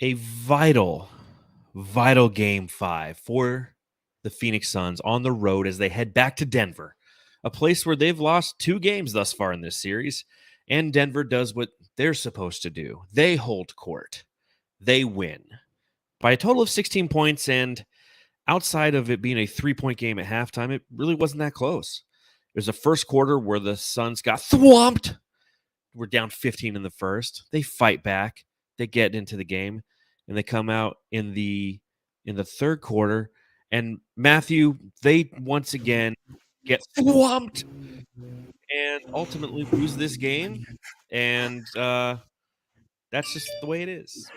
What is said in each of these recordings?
A vital game 5 for the Phoenix Suns on the road as they head back to Denver, a place where they've lost 2 games thus far in this series, and Denver does what they're supposed to do. They hold court. They win by a total of 16 points, and outside of it being a 3-point game at halftime, it really wasn't that close. It was the first quarter where the Suns got thwomped. We're down 15 in the first. They fight back. They get into the game, and they come out in the third quarter. And Matthew, they once again get swamped and ultimately lose this game. And that's just the way it is.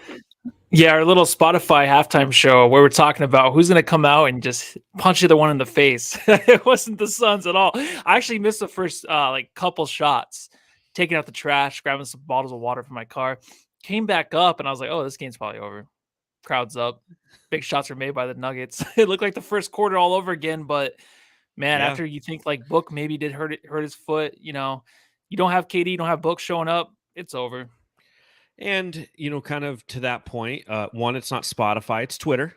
Yeah, our little Spotify halftime show where we're talking about who's going to come out and just punch either one in the face. It wasn't the Suns at all. I actually missed the first couple shots, taking out the trash, grabbing some bottles of water from my car, came back up, and I was like, oh, this game's probably over. Crowd's up. Big shots were made by the Nuggets. It looked like the first quarter all over again, but man, after you think like Book maybe did hurt his foot, you don't have KD, you don't have Book showing up, it's over. And, kind of to that point, one, it's not Spotify, it's Twitter.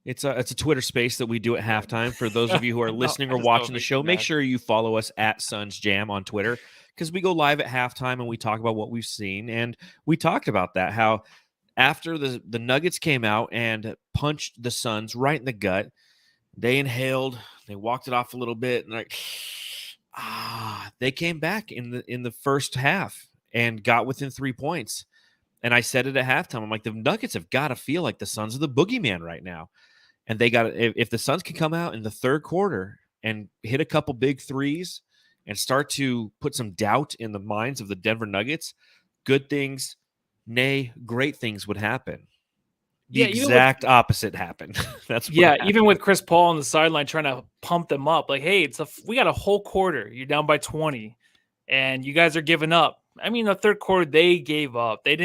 It's a Twitter space that we do at halftime. For those of you who are listening or watching the show, make sure you follow us at Suns Jam on Twitter, because we go live at halftime and we talk about what we've seen. And we talked about that, how after the Nuggets came out and punched the Suns right in the gut, they inhaled, they walked it off a little bit, and they came back in the first half and got within 3 points. And I said it at halftime. I'm like, the Nuggets have got to feel like the Suns are the boogeyman right now. And they got to, if the Suns can come out in the third quarter and hit a couple big threes and start to put some doubt in the minds of the Denver Nuggets, good things, nay, great things would happen. The exact opposite happened. That's what happened. Even with Chris Paul on the sideline trying to pump them up, like, hey, we got a whole quarter. You're down by 20, and you guys are giving up. I mean, the third quarter, they gave up. They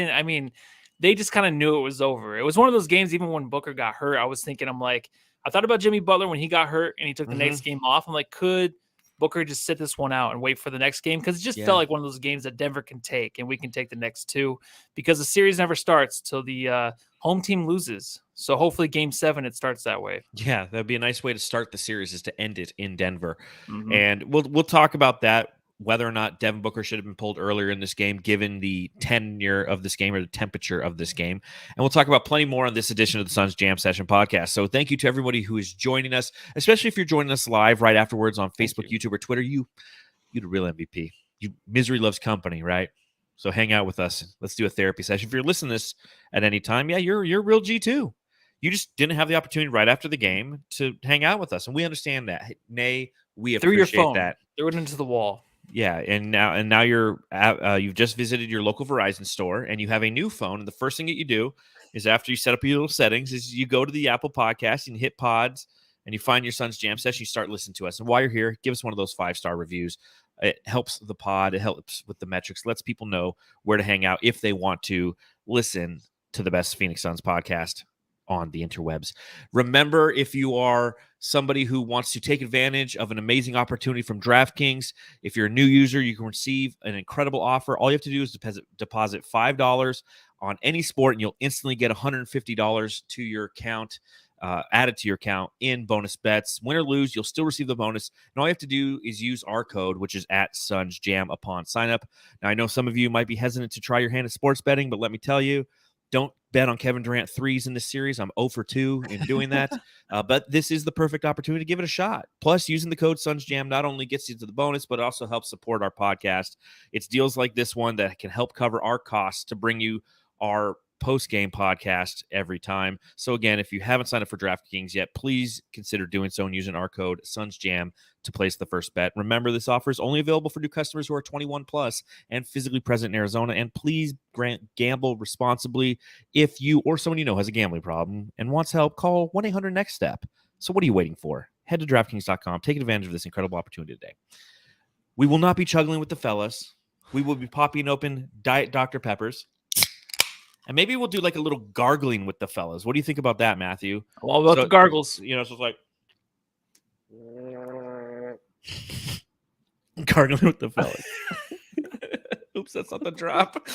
just kind of knew it was over. It was one of those games, even when Booker got hurt, I was thinking, I thought about Jimmy Butler when he got hurt and he took the next game off. I'm like, could Booker just sit this one out and wait for the next game? Because it just felt like one of those games that Denver can take, and we can take the next 2, because the series never starts till the home team loses. So hopefully game 7, it starts that way. Yeah, that'd be a nice way to start the series, is to end it in Denver. And we'll talk about that, whether or not Devin Booker should have been pulled earlier in this game, given the tenure of this game or the temperature of this game. And we'll talk about plenty more on this edition of the Suns Jam Session podcast. So thank you to everybody who is joining us, especially if you're joining us live right afterwards on Facebook, YouTube, or Twitter. You're the real MVP. Misery loves company, right? So hang out with us. Let's do a therapy session. If you're listening to this at any time, you're real G2. You just didn't have the opportunity right after the game to hang out with us, and we understand that. Nay, we appreciate your phone, that. Throw it into the wall. Yeah, and now you've just visited your local Verizon store and you have a new phone. And the first thing that you do is, after you set up your little settings, is you go to the Apple Podcast and hit Pods, and you find your Suns Jam Session. You start listening to us, and while you're here, give us one of those 5-star reviews. It helps the pod. It helps with the metrics. Lets people know where to hang out if they want to listen to the best Phoenix Suns podcast on the interwebs. Remember, if you are somebody who wants to take advantage of an amazing opportunity from DraftKings, if you're a new user, you can receive an incredible offer. All you have to do is deposit $5 on any sport, and you'll instantly get $150 to your account, added to your account in bonus bets. Win or lose, you'll still receive the bonus. And all you have to do is use our code, which is @SunsJam, upon sign up. Now, I know some of you might be hesitant to try your hand at sports betting, but let me tell you, don't bet on Kevin Durant threes in this series. I'm 0 for 2 in doing that. But this is the perfect opportunity to give it a shot. Plus, using the code SunsJam not only gets you to the bonus, but it also helps support our podcast. It's deals like this one that can help cover our costs to bring you our post-game podcast every time. So again, if you haven't signed up for DraftKings yet, please consider doing so and using our code SunsJam to place the first bet. Remember, this offer is only available for new customers who are 21 plus and physically present in Arizona. And please gamble responsibly. If you or someone you know has a gambling problem and wants help, call 1-800-NEXT-STEP. So what are you waiting for? Head to DraftKings.com. Take advantage of this incredible opportunity today. We will not be chugging with the fellas. We will be popping open Diet Dr. Peppers. And maybe we'll do like a little gargling with the fellas. What do you think about that, Matthew? All about the gargles. So it's like gargling with the fellas. Oops, that's not the drop.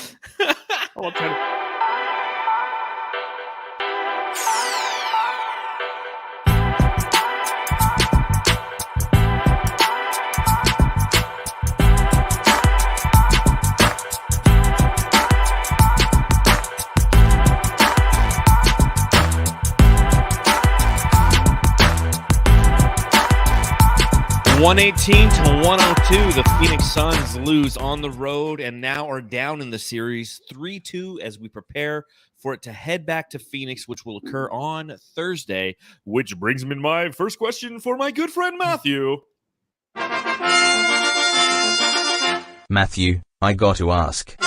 118 to 102, the Phoenix Suns lose on the road and now are down in the series 3-2 as we prepare for it to head back to Phoenix, which will occur on Thursday, which brings me to my first question for my good friend Matthew. Matthew, I got to ask.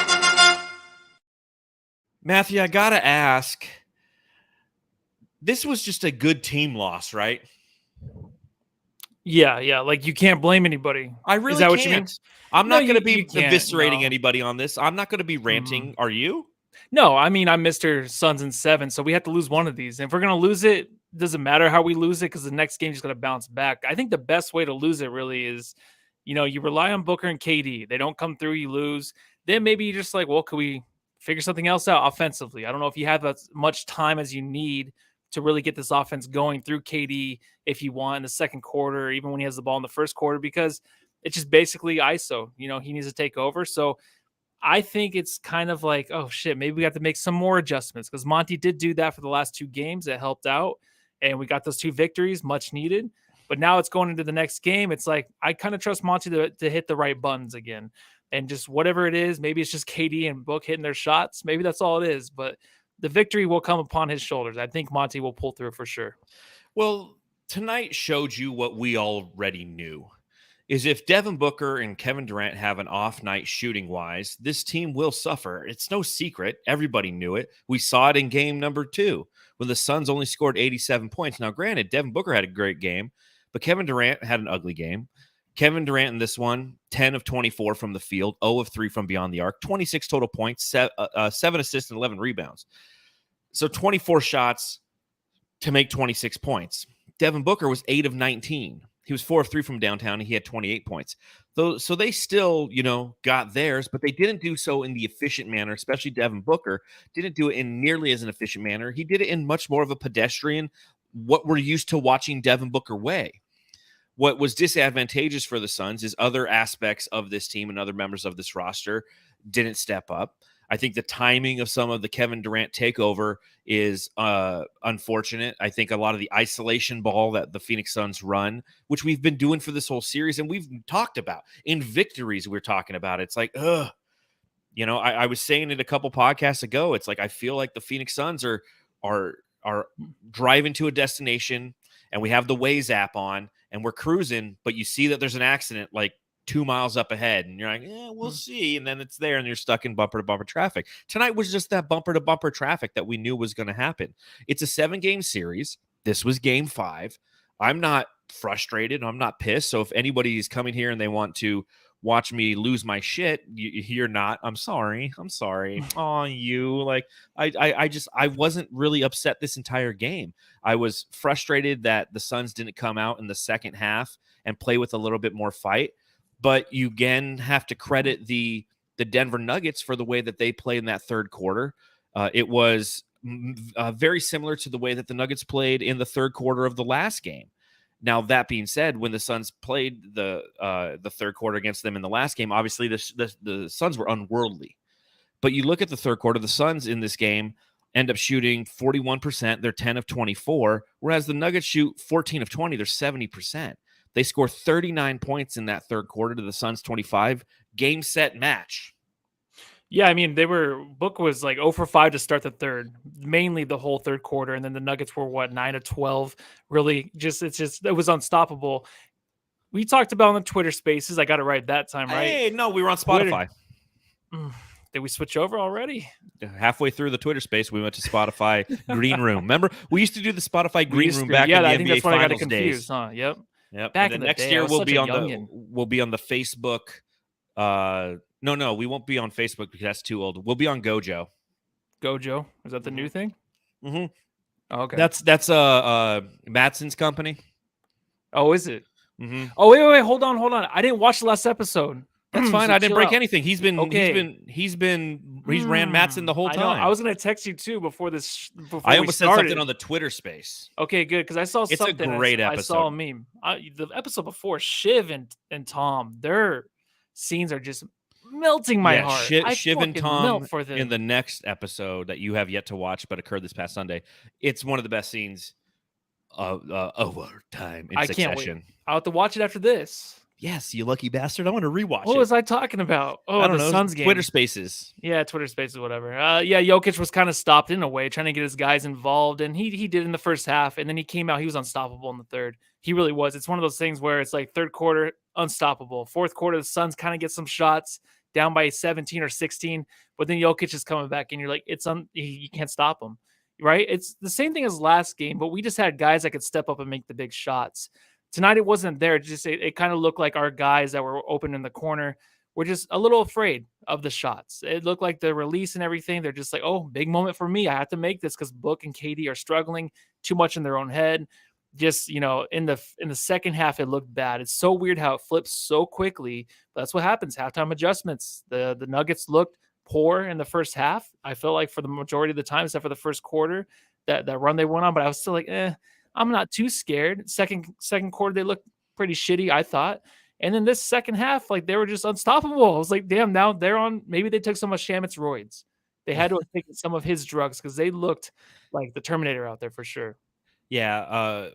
Matthew, I gotta ask, this was just a good team loss, right? Yeah. Like, you can't blame anybody. I really Is that can't. what you mean? I'm No, not going to you be can't, eviscerating no. anybody on this. I'm not going to be ranting. Are you? No, I mean, I'm Mr. Suns in 7, so we have to lose one of these. And if we're going to lose it, doesn't matter how we lose it because the next game is going to bounce back. I think the best way to lose it really is, you rely on Booker and KD. They don't come through, you lose. Then maybe you're just like, well, could we figure something else out offensively? I don't know if you have as much time as you need to really get this offense going through KD if you want in the second quarter, even when he has the ball in the first quarter, because it's just basically ISO. He needs to take over. So I think it's kind of like, oh shit, maybe we have to make some more adjustments because Monty did do that for the last 2 games. It helped out. And we got those 2 victories, much needed. But now it's going into the next game. It's like, I kind of trust Monty to hit the right buttons again. And just whatever it is, maybe it's just KD and Book hitting their shots. Maybe that's all it is. But the victory will come upon his shoulders. I think Monty will pull through for sure. Well, tonight showed you what we already knew. Is if Devin Booker and Kevin Durant have an off night shooting wise, this team will suffer. It's no secret. Everybody knew it. We saw it in game number 2 when the Suns only scored 87 points. Now, granted, Devin Booker had a great game, but Kevin Durant had an ugly game. Kevin Durant in this one, 10 of 24 from the field, 0 of 3 from beyond the arc, 26 total points, 7 assists and 11 rebounds. So 24 shots to make 26 points. Devin Booker was 8 of 19. He was 4 of 3 from downtown, and he had 28 points. So they still, got theirs, but they didn't do so in the efficient manner, especially Devin Booker didn't do it in nearly as an efficient manner. He did it in much more of a pedestrian, what we're used to watching Devin Booker way. What was disadvantageous for the Suns is other aspects of this team and other members of this roster didn't step up. I think the timing of some of the Kevin Durant takeover is unfortunate. I think a lot of the isolation ball that the Phoenix Suns run, which we've been doing for this whole series and we've talked about in victories, we're talking about. It's like, ugh. I was saying it a couple podcasts ago. It's like I feel like the Phoenix Suns are driving to a destination and we have the Waze app on and we're cruising, but you see that there's an accident like 2 miles up ahead and you're like, we'll see. And then it's there and you're stuck in bumper to bumper traffic. Tonight was just that bumper to bumper traffic that we knew was going to happen. It's a 7-game series. This was game 5. I'm not frustrated. I'm not pissed. So if anybody's coming here and they want to watch me lose my shit, you're not. I'm sorry. Oh, you like, I wasn't really upset this entire game. I was frustrated that the Suns didn't come out in the second half and play with a little bit more fight. But you again have to credit the Denver Nuggets for the way that they played in that third quarter. It was very similar to the way that the Nuggets played in the third quarter of the last game. Now, that being said, when the Suns played the third quarter against them in the last game, obviously the Suns were unworldly. But you look at the third quarter, the Suns in this game end up shooting 41%. They're 10 of 24, whereas the Nuggets shoot 14 of 20. They're 70%. They score 39 points in that third quarter to the Suns 25. Game, set, match. Yeah, I mean, Book was like 0 for 5 to start the third, mainly the whole third quarter. And then the Nuggets were 9 of 12. Really, it was unstoppable. We talked about on the Twitter spaces. I got it right that time, right? Hey, no, we were on Spotify. Did we switch over already? Halfway through the Twitter space, we went to Spotify Green Room. Remember, we used to do the Spotify Green Room back in the I think NBA that's why I got it Finals confused, days. huh? Yep. Back in the next year we'll be on the Facebook. No, we won't be on Facebook because that's too old. We'll be on Gojo. Gojo? Is that the new thing? Mm-hmm. Oh, okay. That's Matson's company. Oh, is it? Mm-hmm. Oh, wait, hold on. I didn't watch the last episode. That's fine. So I didn't break out. anything. He's ran Matson the whole time. I was gonna text you too before this. I almost said something on the Twitter space. Okay, good, because I saw something. It's a great episode. I saw a meme. The episode before, Shiv and Tom, their scenes are just melting my heart. Shiv and Tom for them. In the next episode that you have yet to watch but occurred this past Sunday. It's one of the best scenes overtime in I can't wait. succession. I'll have to watch it after this. Yes, you lucky bastard. I want to rewatch What it. was I talking about? Oh, I don't the know. Suns game. Twitter Spaces. Yeah, Twitter Spaces, whatever. Yeah, Jokic was kind of stopped in a way, trying to get his guys involved, and he did in the first half, and then he came out. He was unstoppable in the third. He really was. It's one of those things where it's like third quarter, unstoppable. Fourth quarter, the Suns kind of get some shots down by 17 or 16, but then Jokic is coming back, and you're like, you can't stop him, right? It's the same thing as last game, but we just had guys that could step up and make the big shots. Tonight it wasn't there. It kind of looked like our guys that were open in the corner were just a little afraid of the shots. It looked like the release and everything. They're just like, oh, big moment for me. I have to make this because Book and KD are struggling too much in their own head. Just, in the second half, it looked bad. It's so weird how it flips so quickly. But that's what happens. Halftime adjustments. The Nuggets looked poor in the first half. I felt like for the majority of the time, except for the first quarter, that run they went on. But I was still like, I'm not too scared. Second quarter, they looked pretty shitty, I thought. And then this second half, like they were just unstoppable. I was like, damn, now they're on. Maybe they took some of Shamet's roids. They had to have taken some of his drugs because they looked like the Terminator out there for sure. Yeah.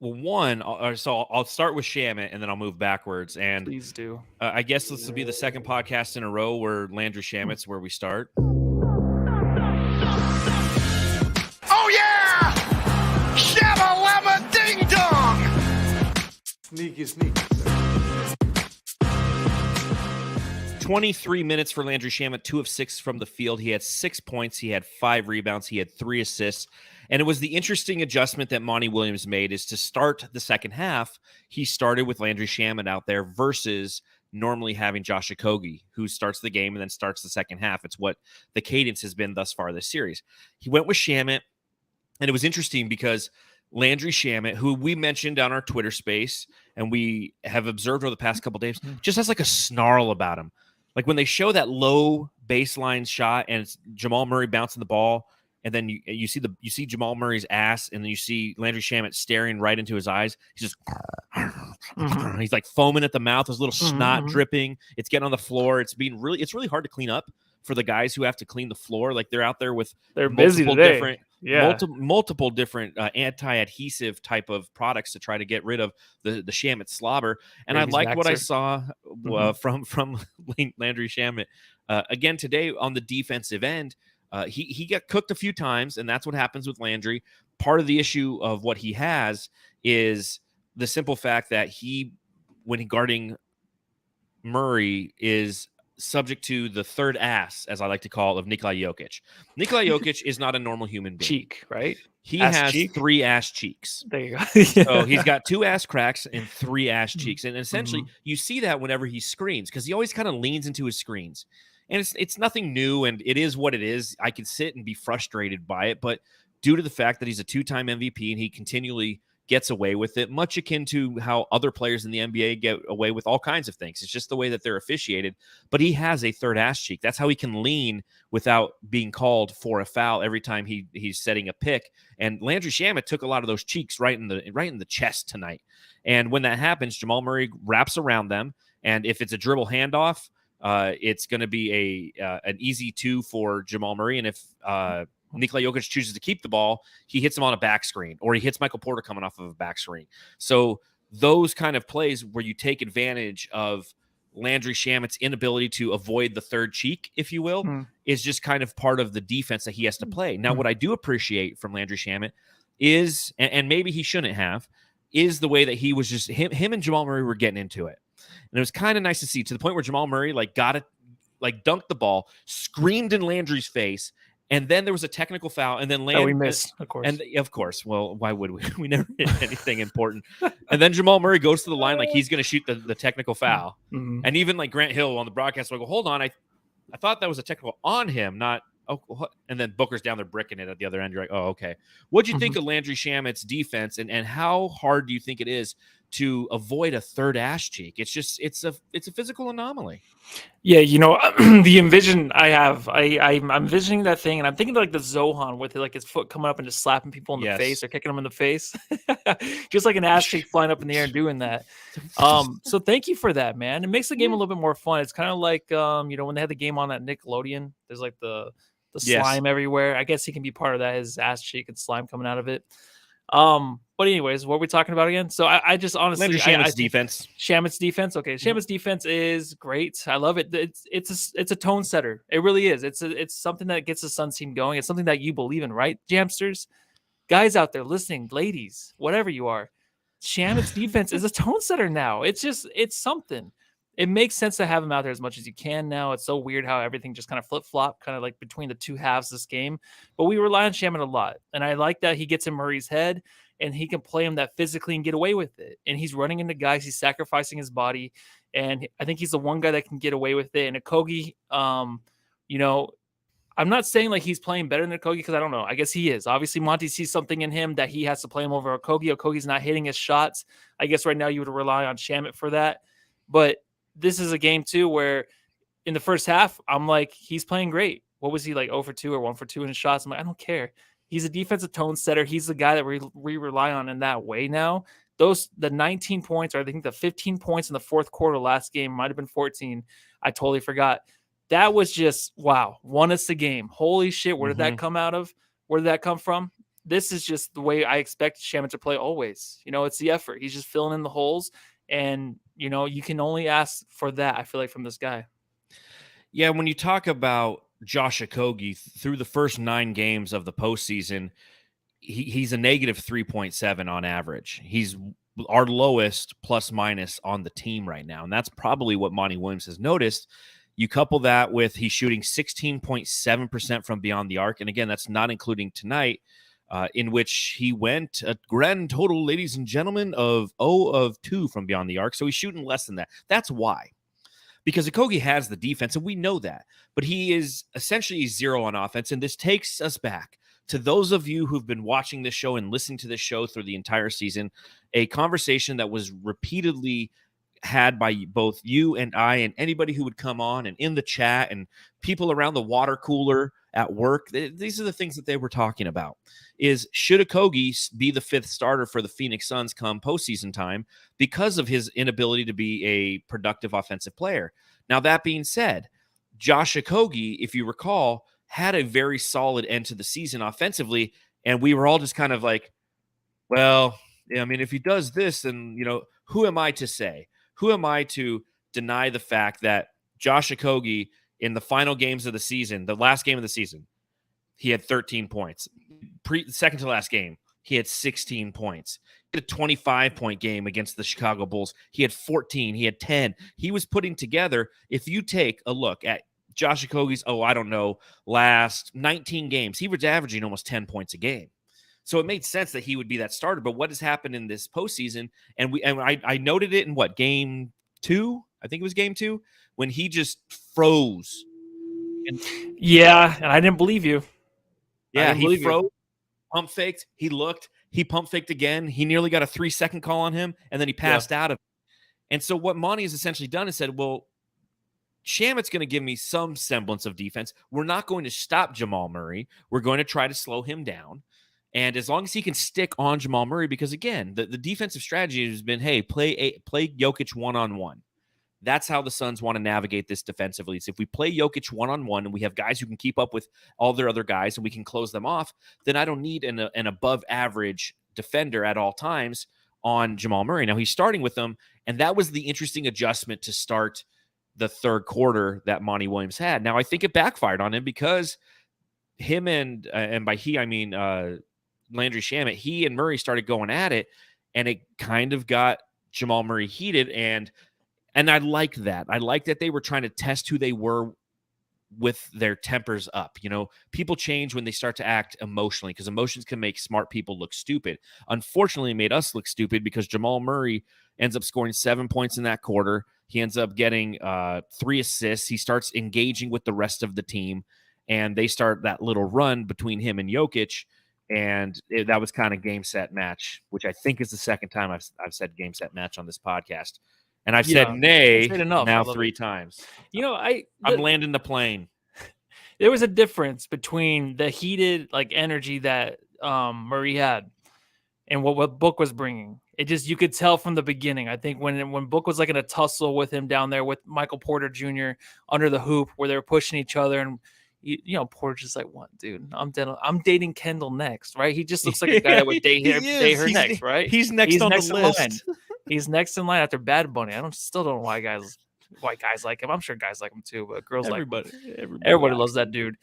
Well, so I'll start with Shamet and then I'll move backwards. And Please do. I guess this will be the second podcast in a row where Landry Shamet's where we start. Oh yeah! Shabba-labba ding-dong! Sneaky. 23 minutes for Landry Shamet, 2 of 6 from the field. He had 6 points. He had 5 rebounds. He had 3 assists. And it was the interesting adjustment that Monty Williams made is to start the second half. He started with Landry Shamet out there versus normally having Josh Okogie, who starts the game and then starts the second half. It's what the cadence has been thus far this series. He went with Shamet, and it was interesting because Landry Shamet, who we mentioned on our Twitter space and we have observed over the past couple of days, just has like a snarl about him. Like when they show that low baseline shot and it's Jamal Murray bouncing the ball, and then you see Jamal Murray's ass, and then you see Landry Shamet staring right into his eyes. He's just he's like foaming at the mouth. There's a little snot dripping. It's getting on the floor. It's really hard to clean up for the guys who have to clean the floor. Like they're out there with busy today. Multiple different anti-adhesive type of products to try to get rid of the Shamet slobber. And I liked what I saw from Landry Shamet again today on the defensive end. He got cooked a few times, and that's what happens with Landry. Part of the issue of what he has is the simple fact that when guarding Murray, is subject to the third ass, as I like to call it, of Nikola Jokic. Nikola Jokic is not a normal human being. Cheek, right? He ass has cheek? 3 ass cheeks. There you go. So he's got 2 ass cracks and 3 ass cheeks. And essentially, you see that whenever he screens, because he always kind of leans into his screens. And it's nothing new, and it is what it is. I can sit and be frustrated by it, but due to the fact that he's a 2-time MVP and he continually gets away with it, much akin to how other players in the NBA get away with all kinds of things. It's just the way that they're officiated. But he has a third ass cheek. That's how he can lean without being called for a foul every time he's setting a pick. And Landry Shamet took a lot of those cheeks right in the chest tonight. And when that happens, Jamal Murray wraps around them, and if it's a dribble handoff, it's going to be an easy 2 for Jamal Murray. And if Nikola Jokic chooses to keep the ball, he hits him on a back screen, or he hits Michael Porter coming off of a back screen. So those kind of plays where you take advantage of Landry Shamet's inability to avoid the third cheek, if you will, is just kind of part of the defense that he has to play. Now, what I do appreciate from Landry Shamet is, and maybe he shouldn't have, is the way that he was just him and Jamal Murray were getting into it. And it was kind of nice to see, to the point where Jamal Murray got it, dunked the ball, screamed in Landry's face, and then there was a technical foul, and then we missed, of course. And of course, well, why would we? We never hit anything important. And then Jamal Murray goes to the line like he's going to shoot the technical foul. And even like Grant Hill on the broadcast will go, hold on, I thought that was a technical on him, not. Oh, what? And then Booker's down there bricking it at the other end. You're like, oh, okay. What'd you think of Landry Shamet's defense, and how hard do you think it is to avoid a third ass cheek? It's a physical anomaly. Yeah, the envision I have, I'm envisioning that thing, and I'm thinking like the Zohan with his foot coming up and just slapping people in the face or kicking them in the face, just like an ass cheek flying up in the air and doing that. So thank you for that, man. It makes the game a little bit more fun. It's kind of like when they had the game on that Nickelodeon, there's like the slime everywhere. I guess he can be part of that, his ass cheek and slime coming out of it. But anyways, what are we talking about again? So I just honestly, Landry Shamet's defense. Shamet's defense. Okay, Shamet's defense is great. I love it. It's a tone setter. It really is. It's something that gets the Suns team going. It's something that you believe in, right, Jamsters? Guys out there listening, ladies, whatever you are, Shamet's defense is a tone setter now. It's something. It makes sense to have him out there as much as you can now. It's so weird how everything just kind of flip-flop, kind of like between the two halves of this game. But we rely on Shamet a lot. And I like that he gets in Murray's head and he can play him that physically and get away with it. And he's running into guys. He's sacrificing his body. And I think he's the one guy that can get away with it. And Okogie, you know, I'm not saying like he's playing better than Okogie because I don't know. I guess he is. Obviously, Monty sees something in him that he has to play him over Okogie. Okogie's not hitting his shots. I guess right now you would rely on Shamet for that. But this is a game too where in the first half, I'm like, he's playing great. What was he like 0 for 2 or 1 for 2 in his shots? I'm like, I don't care. He's a defensive tone setter. He's the guy that we rely on in that way now. The 19 points, or I think the 15 points in the fourth quarter last game, might have been 14. I totally forgot. That was just, wow, won us the game. Holy shit, where did that come out of? Where did that come from? This is just the way I expect Shamet to play always. You know, it's the effort. He's just filling in the holes. And, you know, you can only ask for that, I feel like, from this guy. Yeah, when you talk about Josh Okogie through the first 9 games of the postseason, he's a negative 3.7 on average. He's our lowest plus minus on the team right now. And that's probably what Monty Williams has noticed. You couple that with he's shooting 16.7% from beyond the arc. And again, that's not including tonight, in which he went a grand total, ladies and gentlemen, of 0 of 2 from beyond the arc. So he's shooting less than that. That's why. Because Okogie has the defense, and we know that. But he is essentially 0 on offense, and this takes us back to those of you who've been watching this show and listening to this show through the entire season, a conversation that was repeatedly had by both you and I and anybody who would come on and in the chat and people around the water cooler at work. These are the things that they were talking about. Is should Okogie be the 5th starter for the Phoenix Suns come postseason time because of his inability to be a productive offensive player? Now, that being said, Josh Okogie, if you recall, had a very solid end to the season offensively, and we were all just kind of like, well, I mean, if he does this, then, you know, who am I to say? Who am I to deny the fact that Josh Okogie in the final games of the season, the last game of the season, he had 13 points. Second to last game, he had 16 points. He had a 25-point game against the Chicago Bulls. He had 14. He had 10. He was putting together, if you take a look at Josh Okogie's, last 19 games, he was averaging almost 10 points a game. So it made sense that he would be that starter. But what has happened in this postseason, and I noted it in game 2? I think it was game 2 when he just froze. And I didn't believe you. Yeah, he froze, pump faked. He looked, he pump faked again. He nearly got a 3-second call on him, and then he passed out of it. And so what Monty has essentially done is said, well, Shamet's going to give me some semblance of defense. We're not going to stop Jamal Murray. We're going to try to slow him down. And as long as he can stick on Jamal Murray, because again, the defensive strategy has been, hey, play Jokic one-on-one. That's how the Suns want to navigate this defensively. So if we play Jokic one-on-one and we have guys who can keep up with all their other guys and we can close them off, then I don't need an above-average defender at all times on Jamal Murray. Now, he's starting with them, and that was the interesting adjustment to start the third quarter that Monty Williams had. Now, I think it backfired on him because him and by he, I mean Landry Shamet, he and Murray started going at it, and it kind of got Jamal Murray heated, and I like that. I like that they were trying to test who they were with their tempers up. You know, people change when they start to act emotionally because emotions can make smart people look stupid. Unfortunately, it made us look stupid because Jamal Murray ends up scoring 7 points in that quarter. He ends up getting 3 assists. He starts engaging with the rest of the team, and they start that little run between him and Jokic. And that was kind of game, set, match, which I think is the second time I've said game, set, match on this podcast. And I've said nay now 3 times. You know, I'm landing the plane. There was a difference between the heated energy that Murray had and what Book was bringing. It just, you could tell from the beginning. I think when Book was in a tussle with him down there with Michael Porter Jr. under the hoop where they were pushing each other and, Porter's just like, what, dude? I'm dating Kendall next, right? He just looks like a guy that would date her next, right? He's next on the list. Line. He's next in line after Bad Bunny. Still don't know why guys like him. I'm sure guys like him too, but girls everybody, like him. Everybody loves that dude.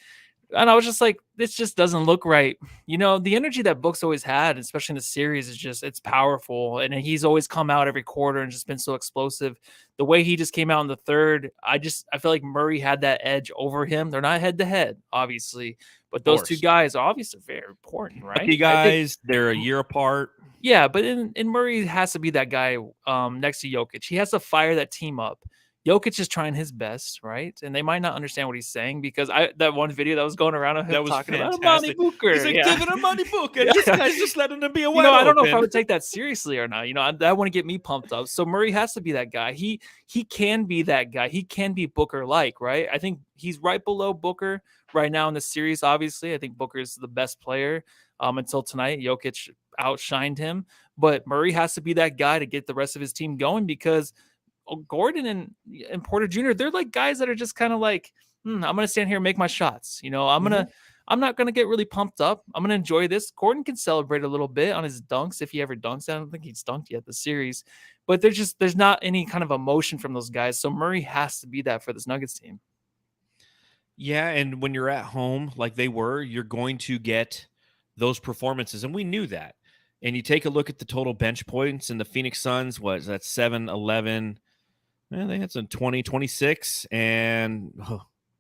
And I was just like, this just doesn't look right. The energy that Book's always had, especially in the series, it's powerful. And he's always come out every quarter and just been so explosive. The way he just came out in the third, I feel like Murray had that edge over him. They're not head to head, obviously, but those two guys are obviously very important, right? Lucky guys, they're a year apart. Yeah, but in Murray has to be that guy next to Jokic. He has to fire that team up. Jokic is trying his best, right? And they might not understand what he's saying because that one video that was going around of him talking fantastic. about Monty Booker. He's like, give it a Monty Booker. This guy's just letting him be a wide I don't know open. if I would take that seriously or not. That wouldn't get me pumped up. So Murray has to be that guy. He can be that guy. He can be Booker-like, right? I think he's right below Booker right now in the series, obviously. I think Booker is the best player until tonight. Jokic outshined him. But Murray has to be that guy to get the rest of his team going because Gordon and Porter Jr., they're like guys that are just kind of like, I'm going to stand here and make my shots. I'm not going to get really pumped up. I'm going to enjoy this. Gordon can celebrate a little bit on his dunks if he ever dunks. I don't think he's dunked yet this series, but there's not any kind of emotion from those guys. So Murray has to be that for this Nuggets team. Yeah. And when you're at home, like they were, you're going to get those performances. And we knew that. And you take a look at the total bench points, and the Phoenix Suns was at 7, 11. Man, they had some 20, 26, and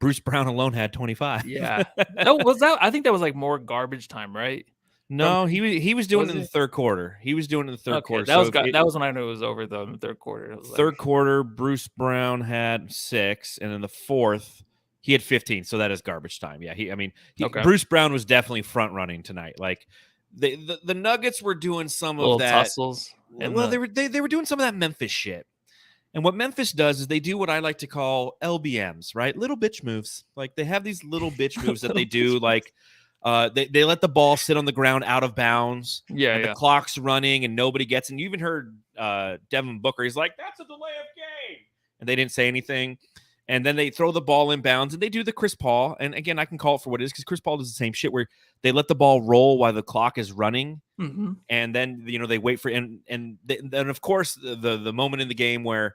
Bruce Brown alone had 25. Yeah. I think that was like more garbage time, right? No, he was doing it in the third quarter. He was doing it in the third quarter. That was when I knew it was over, though, in the third quarter. Third quarter, Bruce Brown had 6, and in the fourth, he had 15, so that is garbage time. Yeah, Bruce Brown was definitely front running tonight. Like the Nuggets were doing some of that. Tussles. They were doing some of that Memphis shit. And what Memphis does is they do what I like to call LBMs, right? Little bitch moves. Like they have these little bitch moves that they do. Like they let the ball sit on the ground out of bounds. Yeah, The clock's running and nobody gets. And you even heard Devin Booker. He's like, "That's a delay of game," and they didn't say anything. And then they throw the ball in bounds and they do the Chris Paul. And again, I can call it for what it is because Chris Paul does the same shit where they let the ball roll while the clock is running. Mm-hmm. And then, they wait for and then, of course, the moment in the game where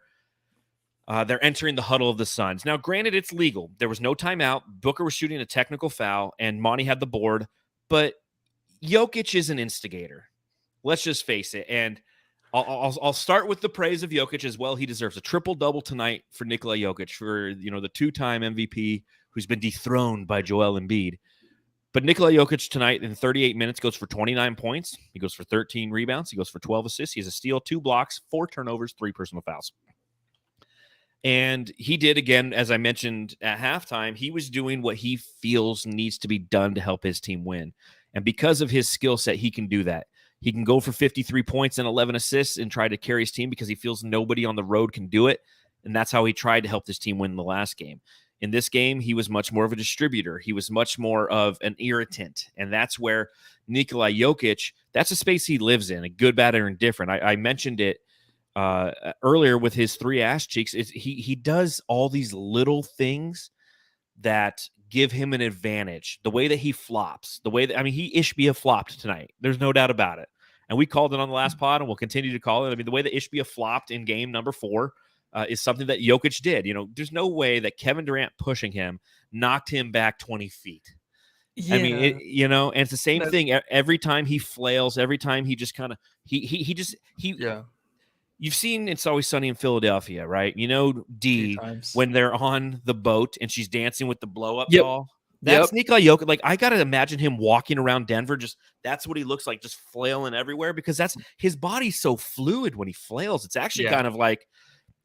they're entering the huddle of the Suns. Now, granted, it's legal. There was no timeout. Booker was shooting a technical foul and Monty had the board. But Jokic is an instigator. Let's just face it. And I'll start with the praise of Jokic as well. He deserves a triple-double tonight for Nikola Jokic, for the two-time MVP who's been dethroned by Joel Embiid. But Nikola Jokic tonight in 38 minutes goes for 29 points. He goes for 13 rebounds. He goes for 12 assists. He has a steal, 2 blocks, 4 turnovers, 3 personal fouls. And he did, again, as I mentioned at halftime, he was doing what he feels needs to be done to help his team win. And because of his skill set, he can do that. He can go for 53 points and 11 assists and try to carry his team because he feels nobody on the road can do it. And that's how he tried to help this team win the last game. In this game, he was much more of a distributor. He was much more of an irritant. And that's where Nikola Jokic, that's a space he lives in, a good, bad, or indifferent. I mentioned it earlier with his 3 ass cheeks. He does all these little things that give him an advantage. The way that he flops, he Ishbia flopped tonight. There's no doubt about it. And we called it on the last pod and we'll continue to call it. The way that Ishbia flopped in game number 4 is something that Jokic did. There's no way that Kevin Durant pushing him knocked him back 20 feet. Yeah. And it's the same thing. Every time he flails, every time he just kind of, You've seen It's Always Sunny in Philadelphia, right? Dee, when they're on the boat and she's dancing with the blow-up doll. That's Nikola Jokic. Like, I got to imagine him walking around Denver. That's what he looks like, just flailing everywhere because that's his body's so fluid when he flails. It's actually kind of like,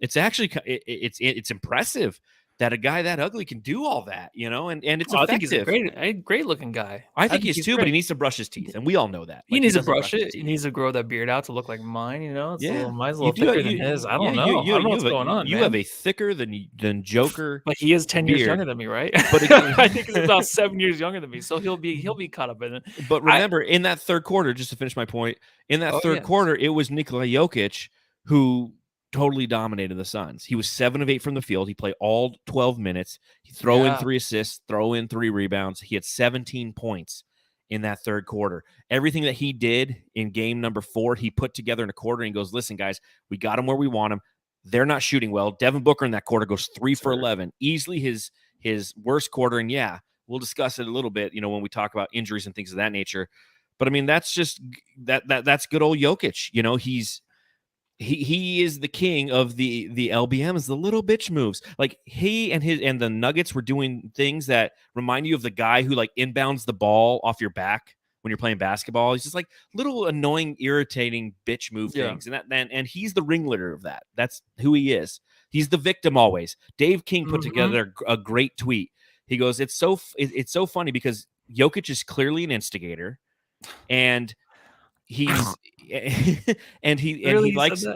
it's impressive that a guy that ugly can do all that, and it's effective. I think he's a great looking guy. I think he's too, but he needs to brush his teeth, and we all know that. He needs to brush it. He needs to grow that beard out to look like mine. Mine's a little thicker than his. I don't know. I don't know what's going on. You have a thicker than Joker, but he is 10 years younger than me, right? But I think he's about 7 years younger than me, so he'll be caught up in it. But remember, in that third quarter, just to finish my point, in that third quarter, it was Nikola Jokic who totally dominated the Suns. He was 7 of 8 from the field. He played all 12 minutes. He throw in 3 assists, throw in 3 rebounds. He had 17 points in that third quarter. Everything that he did in game number 4, he put together in a quarter and goes, listen, guys, we got him where we want him. They're not shooting well. Devin Booker in that quarter goes 3 for 11. Easily his worst quarter. And yeah, we'll discuss it a little bit, when we talk about injuries and things of that nature. But I mean, that's just that's good old Jokic. He is the king of the LBMs, the little bitch moves. Like he and the Nuggets were doing things that remind you of the guy who like inbounds the ball off your back when you're playing basketball. He's just like little annoying, irritating bitch move things. And he's the ringleader of that. That's who he is. He's the victim always. Dave King put together a great tweet. He goes, it's so funny because Jokic is clearly an instigator, and he's he likes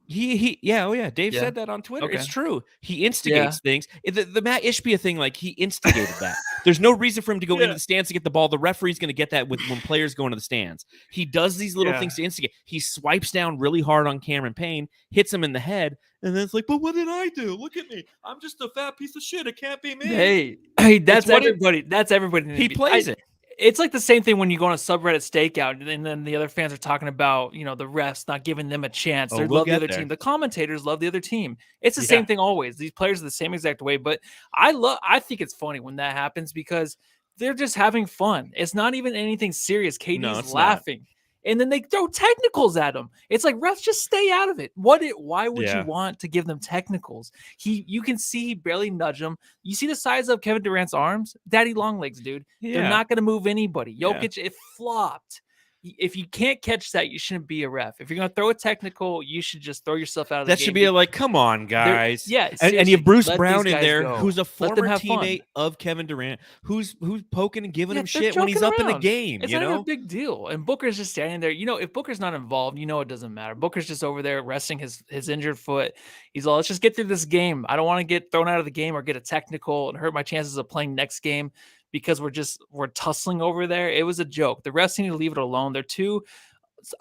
Dave said that on Twitter. It's true. He instigates things. The Matt Ishbia thing, like he instigated that. There's no reason for him to go into the stands to get the ball. The referee's going to get that when players go into the stands. He does these little things to instigate. He swipes down really hard on Cameron Payne, hits him in the head, and then it's like, but what did I do? Look at me. I'm just a fat piece of shit. It can't be me. Hey, that's everybody. That's everybody. He plays it. It's like the same thing when you go on a subreddit stakeout and then the other fans are talking about, the refs not giving them a chance. They love the other team. The commentators love the other team. It's the same thing always. These players are the same exact way. But I think it's funny when that happens because they're just having fun. It's not even anything serious. KD's laughing. And then they throw technicals at him. It's like, refs, just stay out of it. Why would you want to give them technicals? You can see he barely nudged him. You see the size of Kevin Durant's arms? Daddy long legs, dude. Yeah. They're not going to move anybody. Jokic, it flopped. If you can't catch that, you shouldn't be a ref. If you're going to throw a technical, you should just throw yourself out of the game. That should be like, come on, guys. And you have Bruce Brown in there, who's a former teammate of Kevin Durant, who's poking and giving him shit when he's up in the game. It's not even a big deal. And Booker's just standing there. If Booker's not involved, it doesn't matter. Booker's just over there resting his injured foot. He's all, let's just get through this game. I don't want to get thrown out of the game or get a technical and hurt my chances of playing next game because we're tussling over there. It was a joke. The refs need to leave it alone. They're too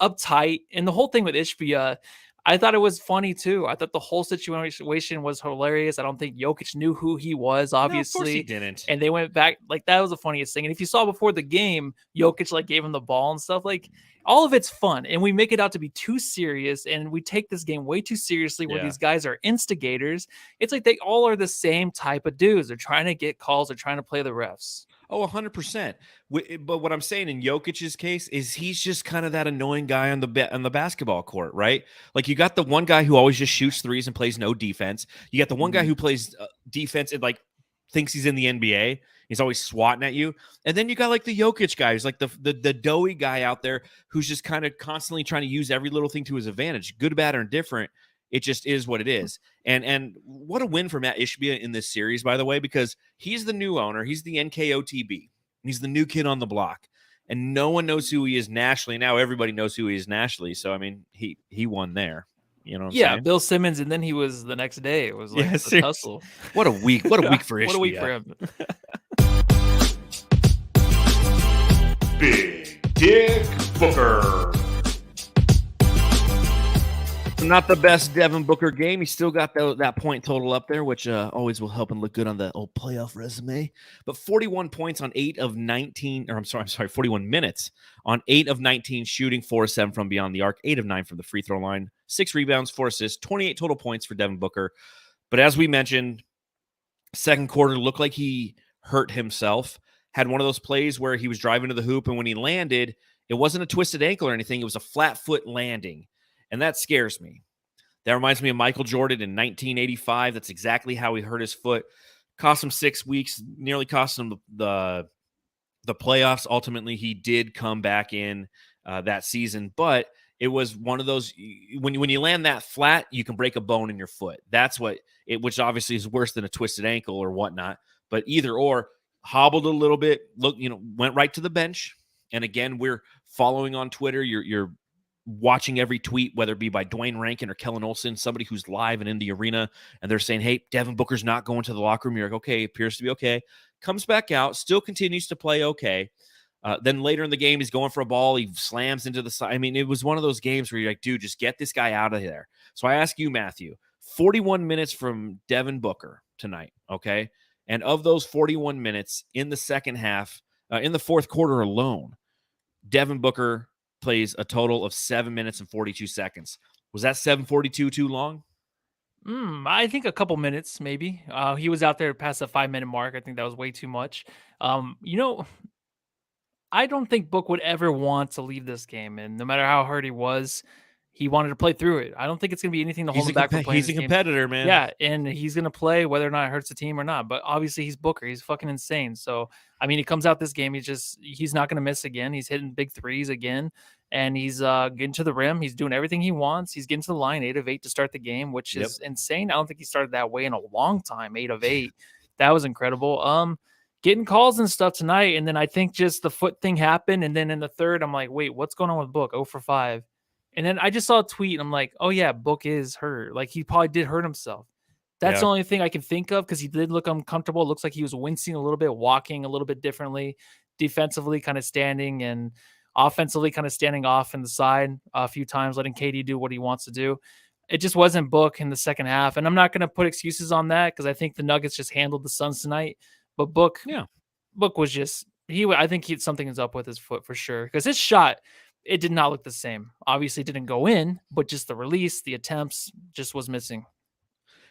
uptight. And the whole thing with Ishbia, I thought it was funny too. I thought the whole situation was hilarious. I don't think Jokic knew who he was, obviously. No, of course he didn't. And they went back. Like, that was the funniest thing. And if you saw before the game, Jokic like gave him the ball and stuff. Like, all of it's fun. And we make it out to be too serious. And we take this game way too seriously where these guys are instigators. It's like they all are the same type of dudes. They're trying to get calls. They're trying to play the refs. Oh, 100%. But what I'm saying in Jokic's case is he's just kind of that annoying guy on the basketball court, right? Like, you got the one guy who always just shoots threes and plays no defense. You got the one guy who plays defense and like thinks he's in the NBA. He's always swatting at you. And then you got like the Jokic guy who's like the doughy guy out there who's just kind of constantly trying to use every little thing to his advantage, good, bad, or indifferent. It just is what it is. And what a win for Matt Ishbia in this series, by the way, because he's the new owner. He's the NKOTB. He's the new kid on the block. And no one knows who he is nationally. Now everybody knows who he is nationally. So, I mean, he won there. You know what I'm saying? Bill Simmons, and then he was the next day. It was like a tussle. What a week. What a week for Ishbia. What a week for him. Big Dick Booker. Not the best Devin Booker game. He still got that point total up there, which always will help him look good on the old playoff resume. But 41 points on 8 of 19, or I'm sorry, 41 minutes on 8 of 19 shooting, 4 of 7 from beyond the arc, 8 of 9 from the free throw line, 6 rebounds, 4 assists, 28 total points for Devin Booker. But as we mentioned, second quarter looked like he hurt himself. Had one of those plays where he was driving to the hoop, and when he landed, it wasn't a twisted ankle or anything. It was a flat foot landing. And that scares me. That reminds me of Michael Jordan in 1985. That's exactly how he hurt his foot. Cost him 6 weeks, nearly cost him the playoffs. Ultimately, he did come back in that season. But it was one of those, when you land that flat, you can break a bone in your foot. That's which obviously is worse than a twisted ankle or whatnot. But either or, hobbled a little bit, went right to the bench. And again, we're following on Twitter. You're watching every tweet, whether it be by Dwayne Rankin or Kellen Olson, somebody who's live and in the arena, and they're saying, hey, Devin Booker's not going to the locker room. You're like, okay, appears to be okay. Comes back out, still continues to play okay. Then later in the game, he's going for a ball. He slams into the side. I mean, it was one of those games where you're like, dude, just get this guy out of there. So I ask you, Matthew, 41 minutes from Devin Booker tonight, okay? And of those 41 minutes in the second half, in the fourth quarter alone, Devin Booker plays a total of 7 minutes and 42 seconds. Was that 7:42 too long? I think a couple minutes, maybe. He was out there past the 5-minute mark. I think that was way too much. I don't think Book would ever want to leave this game, and no matter how hurt he was, he wanted to play through it. I don't think it's going to be anything to hold him back from playing He's a competitor, man. Yeah, and he's going to play whether or not it hurts the team or not. But obviously, he's Booker. He's fucking insane. So, I mean, he comes out this game. He's not going to miss again. He's hitting big threes again, and he's getting to the rim. He's doing everything he wants. He's getting to the line 8 of 8 to start the game, which is insane. I don't think he started that way in a long time. 8 of 8. That was incredible. Getting calls and stuff tonight, and then I think just the foot thing happened, and then in the third, I'm like, wait, what's going on with Book? 0 for 5. And then I just saw a tweet, and I'm like, oh yeah, Book is hurt. Like, he probably did hurt himself. That's the only thing I can think of, because he did look uncomfortable. It looks like he was wincing a little bit, walking a little bit differently, defensively kind of standing, and offensively kind of standing off in the side a few times, letting KD do what he wants to do. It just wasn't Book in the second half, and I'm not going to put excuses on that, because I think the Nuggets just handled the Suns tonight. But Book was just I think something is up with his foot for sure, because his shot, it did not look the same. Obviously, it didn't go in, but just the release, the attempts, just was missing.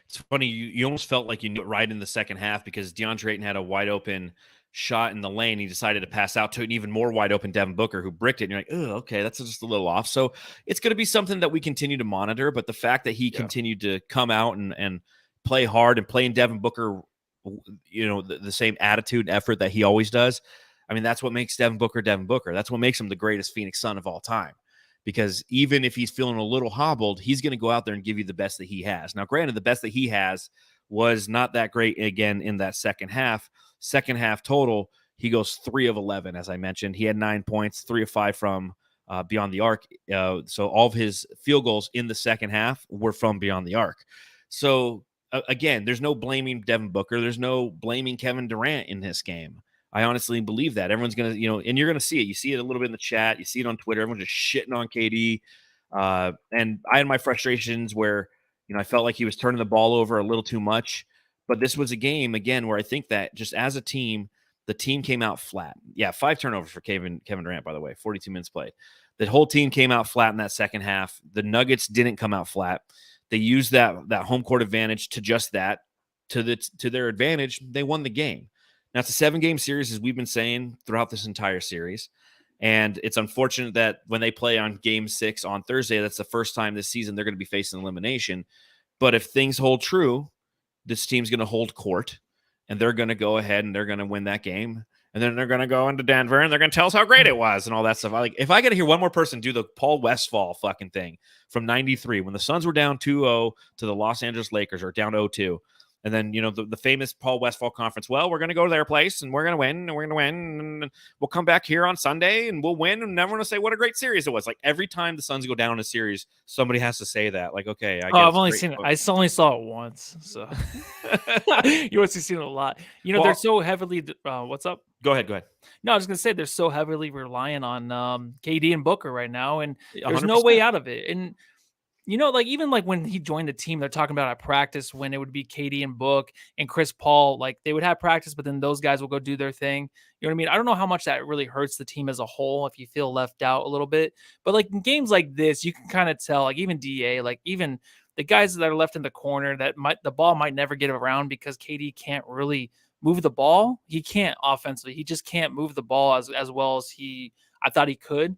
It's funny, you almost felt like you knew it right in the second half, because Deandre Ayton had a wide open shot in the lane. He decided to pass out to an even more wide open Devin Booker, who bricked it. And you're like, oh, okay, that's just a little off. So it's going to be something that we continue to monitor. But the fact that he continued to come out and play hard and play in Devin Booker, the same attitude and effort that he always does. I mean, that's what makes Devin Booker Devin Booker. That's what makes him the greatest Phoenix Sun of all time. Because even if he's feeling a little hobbled, he's going to go out there and give you the best that he has. Now, granted, the best that he has was not that great again in that second half. Second half total, he goes 3 of 11, as I mentioned. He had 9 points, 3 of 5 from beyond the arc. So all of his field goals in the second half were from beyond the arc. So again, there's no blaming Devin Booker. There's no blaming Kevin Durant in this game. I honestly believe that. Everyone's going to, and you're going to see it. You see it a little bit in the chat. You see it on Twitter. Everyone's just shitting on KD. And I had my frustrations where, I felt like he was turning the ball over a little too much. But this was a game, again, where I think that just as a team, the team came out flat. Yeah, 5 turnovers for Kevin Durant, by the way, 42 minutes played. The whole team came out flat in that second half. The Nuggets didn't come out flat. They used that home court advantage to just that, to their advantage. They won the game. Now, it's a 7-game series, as we've been saying throughout this entire series. And it's unfortunate that when they play on Game 6 on Thursday, that's the first time this season they're going to be facing elimination. But if things hold true, this team's going to hold court, and they're going to go ahead and they're going to win that game. And then they're going to go into Denver, and they're going to tell us how great it was and all that stuff. If I got to hear one more person do the Paul Westphal fucking thing from 93, when the Suns were down 2-0 to the Los Angeles Lakers, or down 0-2, and then, the famous Paul Westphal conference, well, we're going to go to their place, and we're going to win, and we're going to win, and we'll come back here on Sunday, and we'll win, and everyone will say what a great series it was. Like, every time the Suns go down in a series, somebody has to say that. Like, okay, I guess. I've only seen it. I only saw it once, so. You must have seen it a lot. They're so heavily what's up? Go ahead. No, I was going to say they're so heavily relying on KD and Booker right now, and there's 100%. No way out of it. And even when he joined the team, they're talking about at practice when it would be KD and Book and Chris Paul, like they would have practice, but then those guys will go do their thing. You know what I mean? I don't know how much that really hurts the team as a whole if you feel left out a little bit. But like in games like this, you can kind of tell, like even DA, like even the guys that are left in the corner, the ball might never get around because KD can't really move the ball. He can't offensively. He just can't move the ball as well as I thought he could.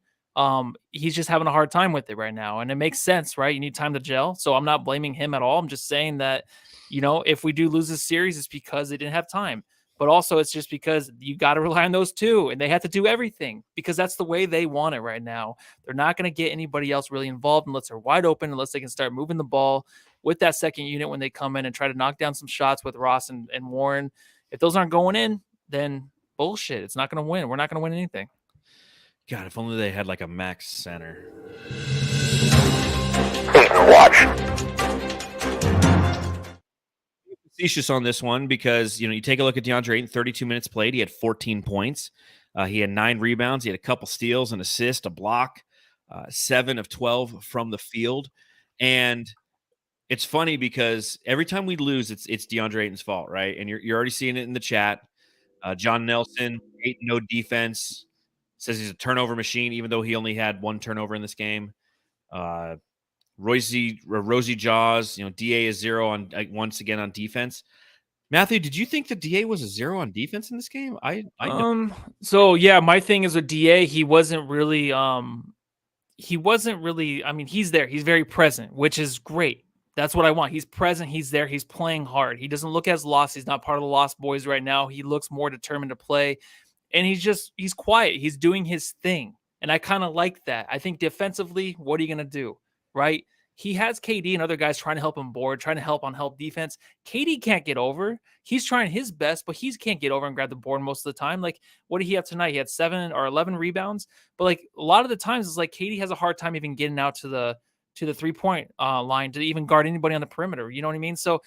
He's just having a hard time with it right now, and it makes sense, right? You need time to gel. So I'm not blaming him at all. I'm just saying that, if we do lose this series, it's because they didn't have time, but also it's just because you got to rely on those two, and they have to do everything because that's the way they want it right now. They're not going to get anybody else really involved unless they're wide open, unless they can start moving the ball with that second unit when they come in and try to knock down some shots with Ross and Warren. If those aren't going in, then bullshit. It's not going to win. We're not going to win anything. God, if only they had like a max center. Watch. Facetious on this one because, you take a look at Deandre Ayton, 32 minutes played. He had 14 points. He had 9 rebounds. He had a couple steals, an assist, a block, 7 of 12 from the field. And it's funny because every time we lose, it's Deandre Ayton's fault, right? And you're already seeing it in the chat. John Nelson, Ayton, no defense, says he's a turnover machine, even though he only had 1 turnover in this game. Rosie Jaws, DA is 0 on once again on defense. Matthew, did you think the DA was a 0 on defense in this game? I don't. So yeah, my thing is with DA, he wasn't really I mean, he's there. He's very present, which is great. That's what I want. He's present. He's there. He's playing hard. He doesn't look as lost. He's not part of the Lost Boys right now. He looks more determined to play. And he's quiet. He's doing his thing. And I kind of like that. I think defensively, what are you going to do? Right? He has KD and other guys trying to help him board, trying to help on help defense. KD can't get over. He's trying his best, but he can't get over and grab the board most of the time. Like, what did he have tonight? He had 7 or 11 rebounds. But like a lot of the times, it's like KD has a hard time even getting out to the 3-point line to even guard anybody on the perimeter. You know what I mean? So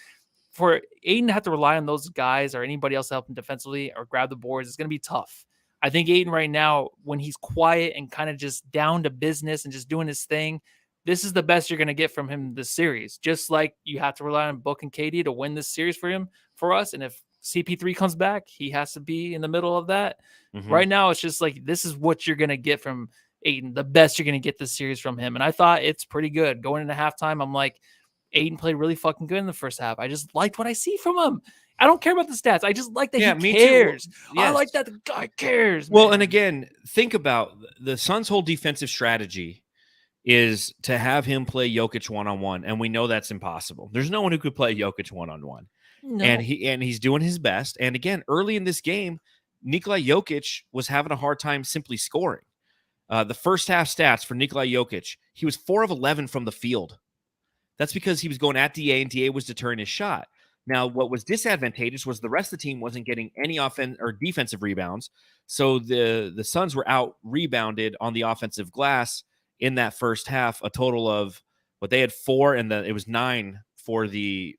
for Ayton to have to rely on those guys or anybody else to help him defensively or grab the boards, it's going to be tough. I think Ayton right now, when he's quiet and kind of just down to business and just doing his thing, this is the best you're going to get from him this series. Just like you have to rely on Book and KD to win this series for us. And if CP3 comes back, he has to be in the middle of that. Mm-hmm. Right now, it's just like, this is what you're going to get from Ayton, the best you're going to get this series from him. And I thought it's pretty good. Going into halftime, I'm like, Ayton played really fucking good in the first half. I just liked what I see from him. I don't care about the stats. I just like that he cares. Yes. I like that the guy cares. Well, man. And again, think about the Suns' whole defensive strategy is to have him play Jokic one-on-one, and we know that's impossible. There's no one who could play Jokic one-on-one. No. And he's doing his best. And again, early in this game, Nikola Jokic was having a hard time simply scoring. The first half stats for Nikola Jokic, he was 4 of 11 from the field. That's because he was going at DA, and DA was deterring his shot. Now, what was disadvantageous was the rest of the team wasn't getting any offense or defensive rebounds. So the Suns were out rebounded on the offensive glass in that first half, a total of what they had 4, and it was 9 for the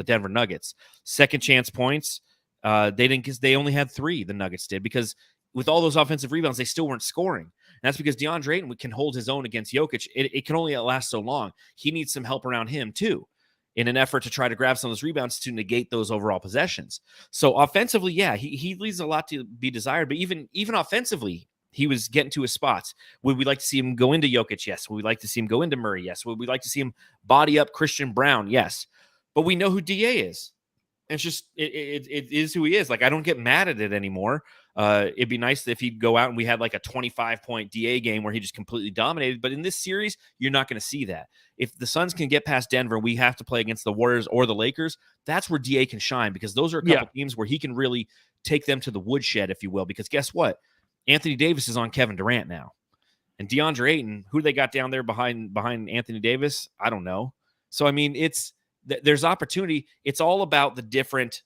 Denver Nuggets. Second chance points, they didn't, because they only had 3. The Nuggets did, because with all those offensive rebounds, they still weren't scoring. And that's because Deandre Ayton can hold his own against Jokic. It can only last so long. He needs some help around him too, in an effort to try to grab some of those rebounds to negate those overall possessions. So offensively, yeah, he leaves a lot to be desired. But even offensively, he was getting to his spots. Would we like to see him go into Jokic? Yes. Would we like to see him go into Murray? Yes. Would we like to see him body up Christian Brown? Yes. But we know who DA is. It's just, it is who he is. Like, I don't get mad at it anymore. It'd be nice if he'd go out and we had like a 25-point DA game where he just completely dominated. But in this series, you're not going to see that. If the Suns can get past Denver, we have to play against the Warriors or the Lakers. That's where DA can shine, because those are a couple teams where he can really take them to the woodshed, if you will. Because guess what? Anthony Davis is on Kevin Durant now. And Deandre Ayton, who they got down there behind Anthony Davis, I don't know. So, I mean, there's opportunity. It's all about the different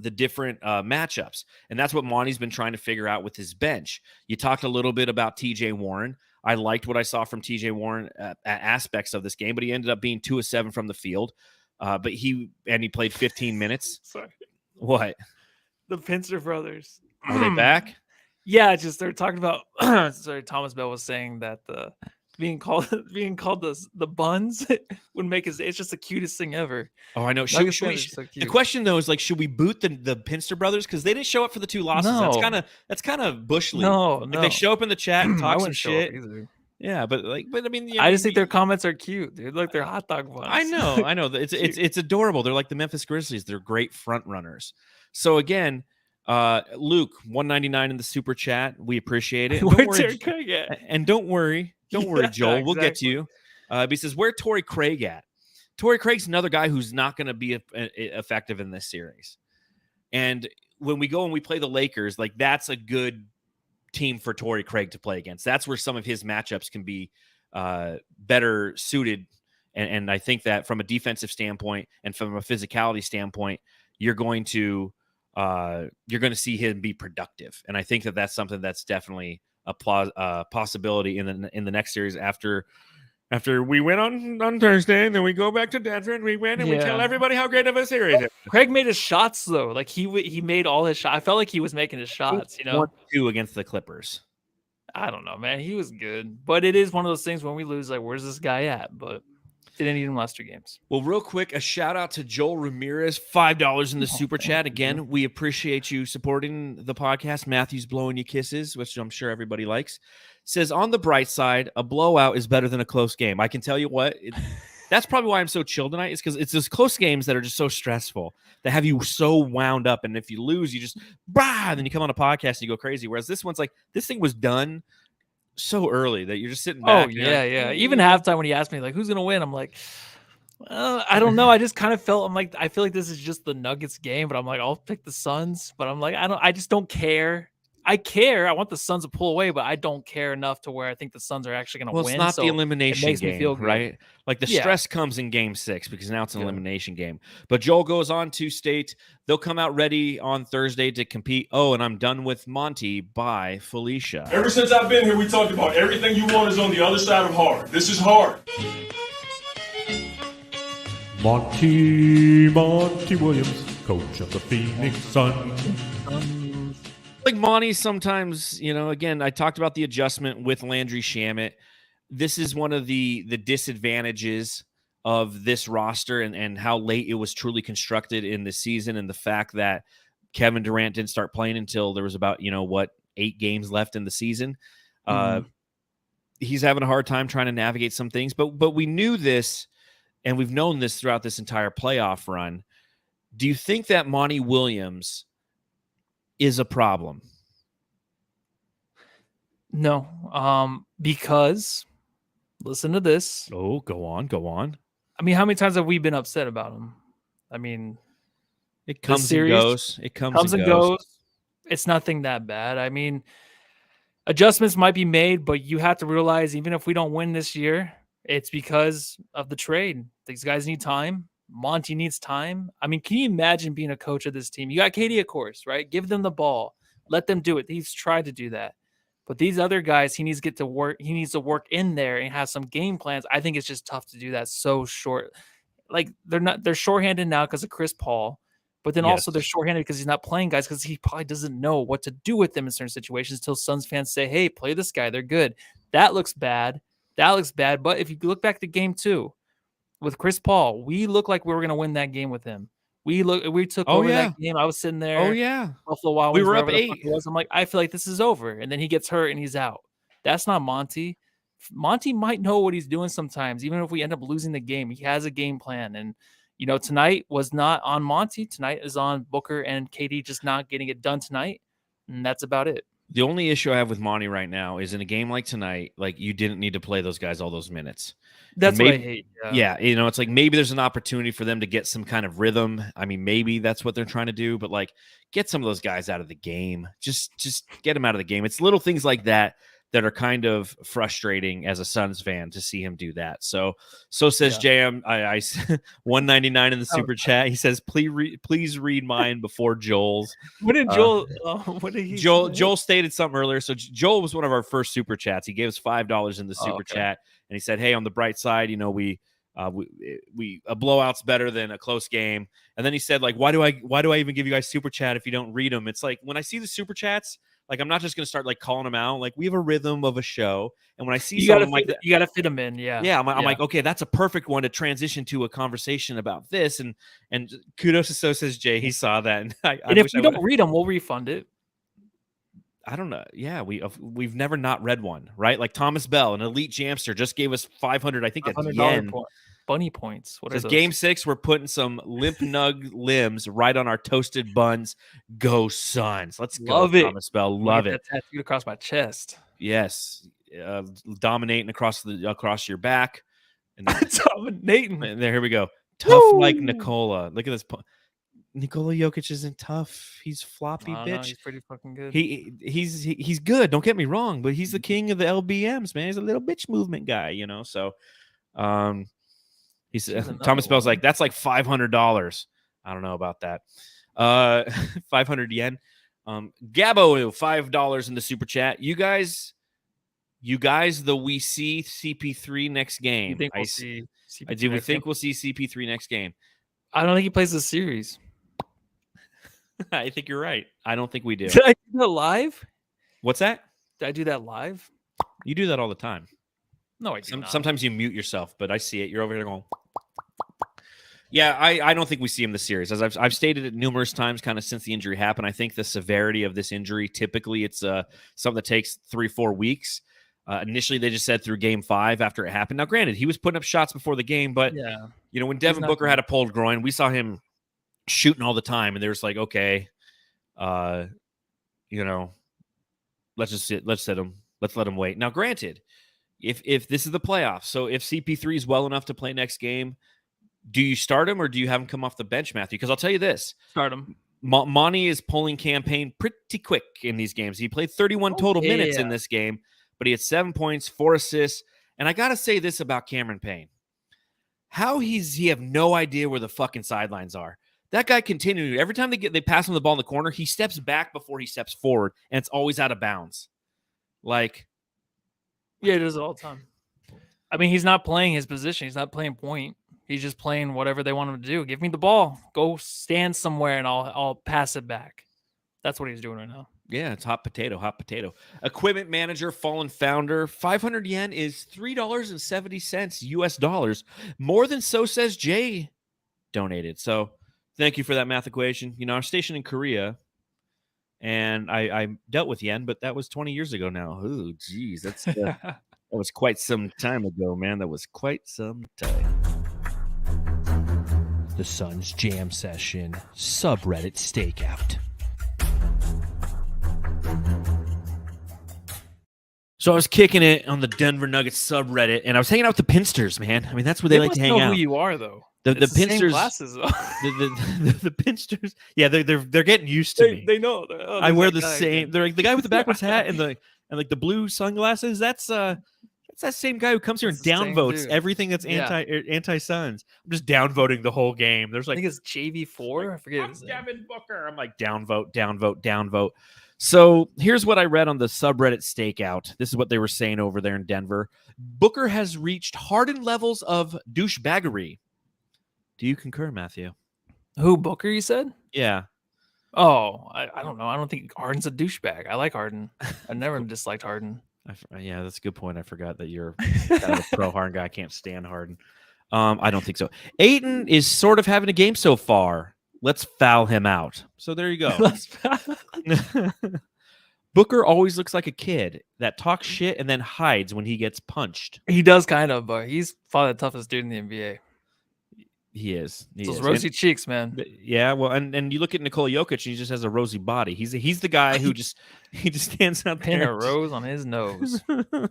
matchups. And that's what Monty's been trying to figure out with his bench. You talked a little bit about TJ Warren. I liked what I saw from TJ Warren at aspects of this game, but he ended up being 2 of 7 from the field. But he played 15 minutes. Sorry. What? The Pincer brothers. Are they back? Yeah, just they're talking about sorry, Thomas Bell was saying that being called the buns would make it's just the cutest thing ever. Oh, I know. The question though is, like, should we boot the Pinster brothers, because they didn't show up for the 2 losses? No. That's kind of bush league. No, like, they show up in the chat and talk some shit. Yeah, but I mean, I just think their comments are cute, dude. Like, they're hot dog buns. I know. It's adorable. They're like the Memphis Grizzlies. They're great front runners. So again, Luke 199 in the super chat. We appreciate it. Don't worry, Joel. We'll get to you. He says, where Torrey Craig at? Torrey Craig's another guy who's not going to be effective in this series. And when we go and we play the Lakers, like, that's a good team for Torrey Craig to play against. That's where some of his matchups can be better suited. And I think that from a defensive standpoint and from a physicality standpoint, you're going to see him be productive. And I think that that's something that's definitely a possibility in the next series after After we win on Thursday, and then we go back to Denver and we win, and we tell everybody how great of a series it is. Craig made his shots though. Like he made all his shots. I felt like he was making his shots. 1-2 against the Clippers. I don't know, man. He was good, but it is one of those things when we lose. Like, where's this guy at? But didn't need him last 2 games. Well, real quick, a shout out to Joel Ramirez, $5 in the super chat. Again, we appreciate you supporting the podcast. Matthew's blowing you kisses, which I'm sure everybody likes. Says, on the bright side, a blowout is better than a close game. I can tell you what, that's probably why I'm so chill tonight, is because it's those close games that are just so stressful, that have you so wound up. And if you lose, you just, then you come on a podcast and you go crazy. Whereas this one's like, this thing was done so early that you're just sitting back. Oh, yeah. Even halftime when he asked me, like, who's going to win? I'm like, I don't know. I just kind of felt, I feel like this is just the Nuggets game, but I'm like, I'll pick the Suns. But I'm like, I just don't care. I care. I want the Suns to pull away, but I don't care enough to where I think the Suns are actually going to win. Well, it's not the elimination makes game, me feel good. right? Like the stress comes in game 6 because now it's an elimination game. But Joel goes on to state they'll come out ready on Thursday to compete. Oh, and I'm done with Monty by Felicia. Ever since I've been here, we talked about everything you want is on the other side of hard. This is hard. Monty Williams, coach of the Phoenix Suns. Like Monty sometimes, again, I talked about the adjustment with Landry Shamet. This is one of the disadvantages of this roster and how late it was truly constructed in the season, and the fact that Kevin Durant didn't start playing until there was about, 8 games left in the season. He's having a hard time trying to navigate some things, but we knew this, and we've known this throughout this entire playoff run. Do you think that Monty Williams is a problem? No, because listen to this. Oh, go on. I mean, how many times have we been upset about him? I mean, it comes and goes. It comes and goes. It's nothing that bad. I mean, adjustments might be made, but you have to realize even if we don't win this year, it's because of the trade. These guys need time. Monty needs time. I mean, can you imagine being a coach of this team? You got Katie, of course, right? Give them the ball. Let them do it. He's tried to do that. But these other guys, he needs to get to work. He needs to work in there and have some game plans. I think it's just tough to do that so short. Like they're shorthanded now because of Chris Paul, but then also they're shorthanded because he's not playing guys because he probably doesn't know what to do with them in certain situations until Suns fans say, hey, play this guy. They're good. That looks bad. But if you look back to game 2, with Chris Paul, we looked like we were going to win that game with him. We took over that game. I was sitting there. Oh yeah, Buffalo Wild Wings. We were up 8. I'm like, I feel like this is over, and then he gets hurt and he's out. That's not Monty. Monty might know what he's doing sometimes, even if we end up losing the game. He has a game plan, and tonight was not on Monty. Tonight is on Booker and KD just not getting it done tonight, and that's about it. The only issue I have with Monty right now is in a game like tonight, like you didn't need to play those guys all those minutes. That's what I hate. Yeah, it's like maybe there's an opportunity for them to get some kind of rhythm. I mean, maybe that's what they're trying to do, but like get some of those guys out of the game. Just get them out of the game. It's little things like that are kind of frustrating as a Suns fan to see him do that. So says JM. I 199 in the super chat. He says, please read mine before Joel's. What did Joel? What did he? Joel stated something earlier. So Joel was one of our first super chats. He gave us $5 in the super chat, and he said, "Hey, on the bright side, we a blowout's better than a close game." And then he said, like, why do I even give you guys super chat if you don't read them? It's like when I see the super chats, like I'm not just gonna start like calling them out. Like we have a rhythm of a show, and when I see something like that, you gotta fit them in. Yeah. I'm like, okay, that's a perfect one to transition to a conversation about this. And kudos to so says Jay. He saw that, and if we don't read them, we'll refund it. I don't know. Yeah, we've never not read one, right? Like Thomas Bell, an elite jamster, just gave us 500. I think at the end. Bunny points. What are those? Game 6, we're putting some limp nug limbs right on our toasted buns. Go Suns! Let's go, Love it. Thomas Bell. Love it. That tattooed across my chest. Yes, dominating across your back. And dominating. And there, here we go. Tough like Nikola. Look at this. Nikola Jokic isn't tough. He's floppy, bitch. No, he's pretty fucking good. He's good. Don't get me wrong, but he's the king of the LBMs, man. He's a little bitch movement guy, So, he's Thomas Bell's like, that's like $500. I don't know about that. 500 yen. Gabo, $5 in the super chat. You guys You guys, though, we see CP3 next game. You think we'll see CP3 I do. We next think game? we'll see CP3 next game. I don't think he plays the series. I think you're right. I don't think we do. Did I do that live? What's that? Did I do that live? You do that all the time. No, I do not. Sometimes you mute yourself, but I see it. You're over here going. Yeah, I don't think we see him this series. As I've stated it numerous times, kind of since the injury happened. I think the severity of this injury, typically, it's something that takes 3-4 weeks. Initially, they just said through Game 5 after it happened. Now, granted, he was putting up shots before the game, but when Devin Booker had a pulled groin, we saw him shooting all the time, and there's like, okay, let's sit him. Let's let him wait. Now, granted, if this is the playoffs, so if CP3 is well enough to play next game, do you start him or do you have him come off the bench, Matthew? Because I'll tell you this. Start him. Monty is pulling campaign pretty quick in these games. He played 31 total minutes in this game, but he had 7 points, 4 assists. And I got to say this about Cameron Payne. How he have no idea where the fucking sidelines are. That guy continued. Every time they pass him the ball in the corner, he steps back before he steps forward, and it's always out of bounds. Like, yeah, it is all the time. I mean, he's not playing his position. He's not playing point. He's just playing whatever they want him to do. Give me the ball. Go stand somewhere, and I'll pass it back. That's what he's doing right now. Yeah, it's hot potato. Equipment manager, fallen founder. 500 yen is $3.70 US dollars. More than So Says Jay donated. So thank you for that math equation. I'm stationed in Korea, and I dealt with yen, but that was 20 years ago now. Oh, geez. That was quite some time ago, man. That was quite some time. The Suns Jam Session subreddit stakeout. So I was kicking it on the Denver Nuggets subreddit, and I was hanging out with the Pinsters, man. I mean, that's where they like to hang know out. Who you are, though? The Pinsters, same glasses, though. the Pinsters, yeah, they're getting used to me. They know. I wear the same. They're like the guy with the backwards hat and the blue sunglasses. That's that same guy who comes here and downvotes everything that's anti-Suns. I'm just downvoting the whole game. There's like, I think it's JV4. I forget. Devin Booker. I'm like downvote. So here's what I read on the subreddit stakeout. This is what they were saying over there in Denver. Booker has reached hardened levels of douchebaggery. Do you concur, Matthew? Who, Booker, you said? Yeah. Oh, I don't know. I don't think Harden's a douchebag. I like Harden. I never disliked Harden. Yeah, that's a good point. I forgot that you're kind of a pro Harden guy. I can't stand Harden. I don't think so. Ayton is sort of having a game so far. Let's foul him out. So there you go. Booker always looks like a kid that talks shit and then hides when he gets punched. He does kind of, but he's probably the toughest dude in the NBA. He is. Those rosy cheeks, man. Yeah, well, and you look at Nikola Jokic, he just has a rosy body. He's the guy who just stands out there. Pin a rose on his nose. The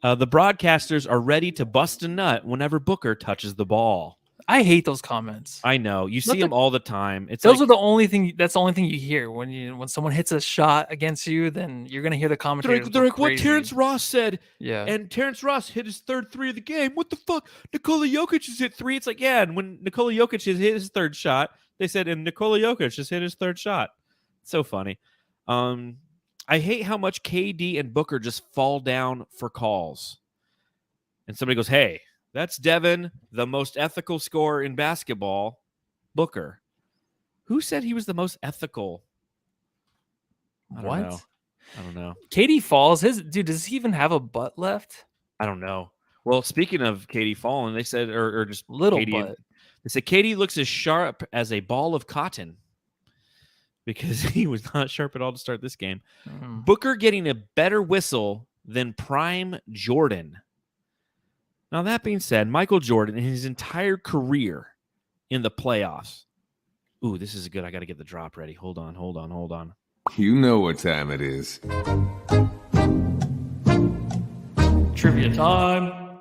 broadcasters are ready to bust a nut whenever Booker touches the ball. I hate those comments. I know. You see them all the time. It's those are the only thing. That's the only thing you hear when someone hits a shot against you. Then you're gonna hear the commentators. They're like what Terrence Ross said. Yeah. And Terrence Ross hit his third 3 of the game. What the fuck? Nikola Jokic has hit 3. It's like, yeah. And when Nikola Jokic has hit his third shot, they said, and Nikola Jokic just hit his third shot. It's so funny. I hate how much KD and Booker just fall down for calls. And somebody goes, hey, that's Devin, the most ethical scorer in basketball, Booker. Who said he was the most ethical? I don't know. KD falls. Dude, does he even have a butt left? I don't know. Well, speaking of KD falling, they said, or just little KD, butt. They said KD looks as sharp as a ball of cotton because he was not sharp at all to start this game. Booker getting a better whistle than prime Jordan. Now, that being said, Michael Jordan, in his entire career in the playoffs. Ooh, this is good. I got to get the drop ready. Hold on. You know what time it is. Trivia time.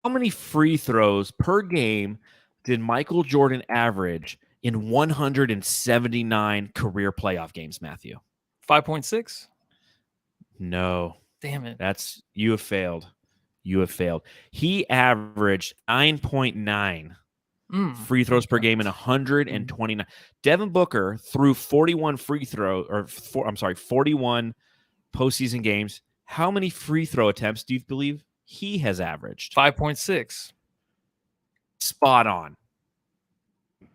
How many free throws per game did Michael Jordan average in 179 career playoff games, Matthew? 5.6? No. Damn it. You have failed. He averaged 9.9 free throws per game in 129. Devin Booker threw 41 41 postseason games, how many free throw attempts do you believe he has averaged? 5.6. Spot on.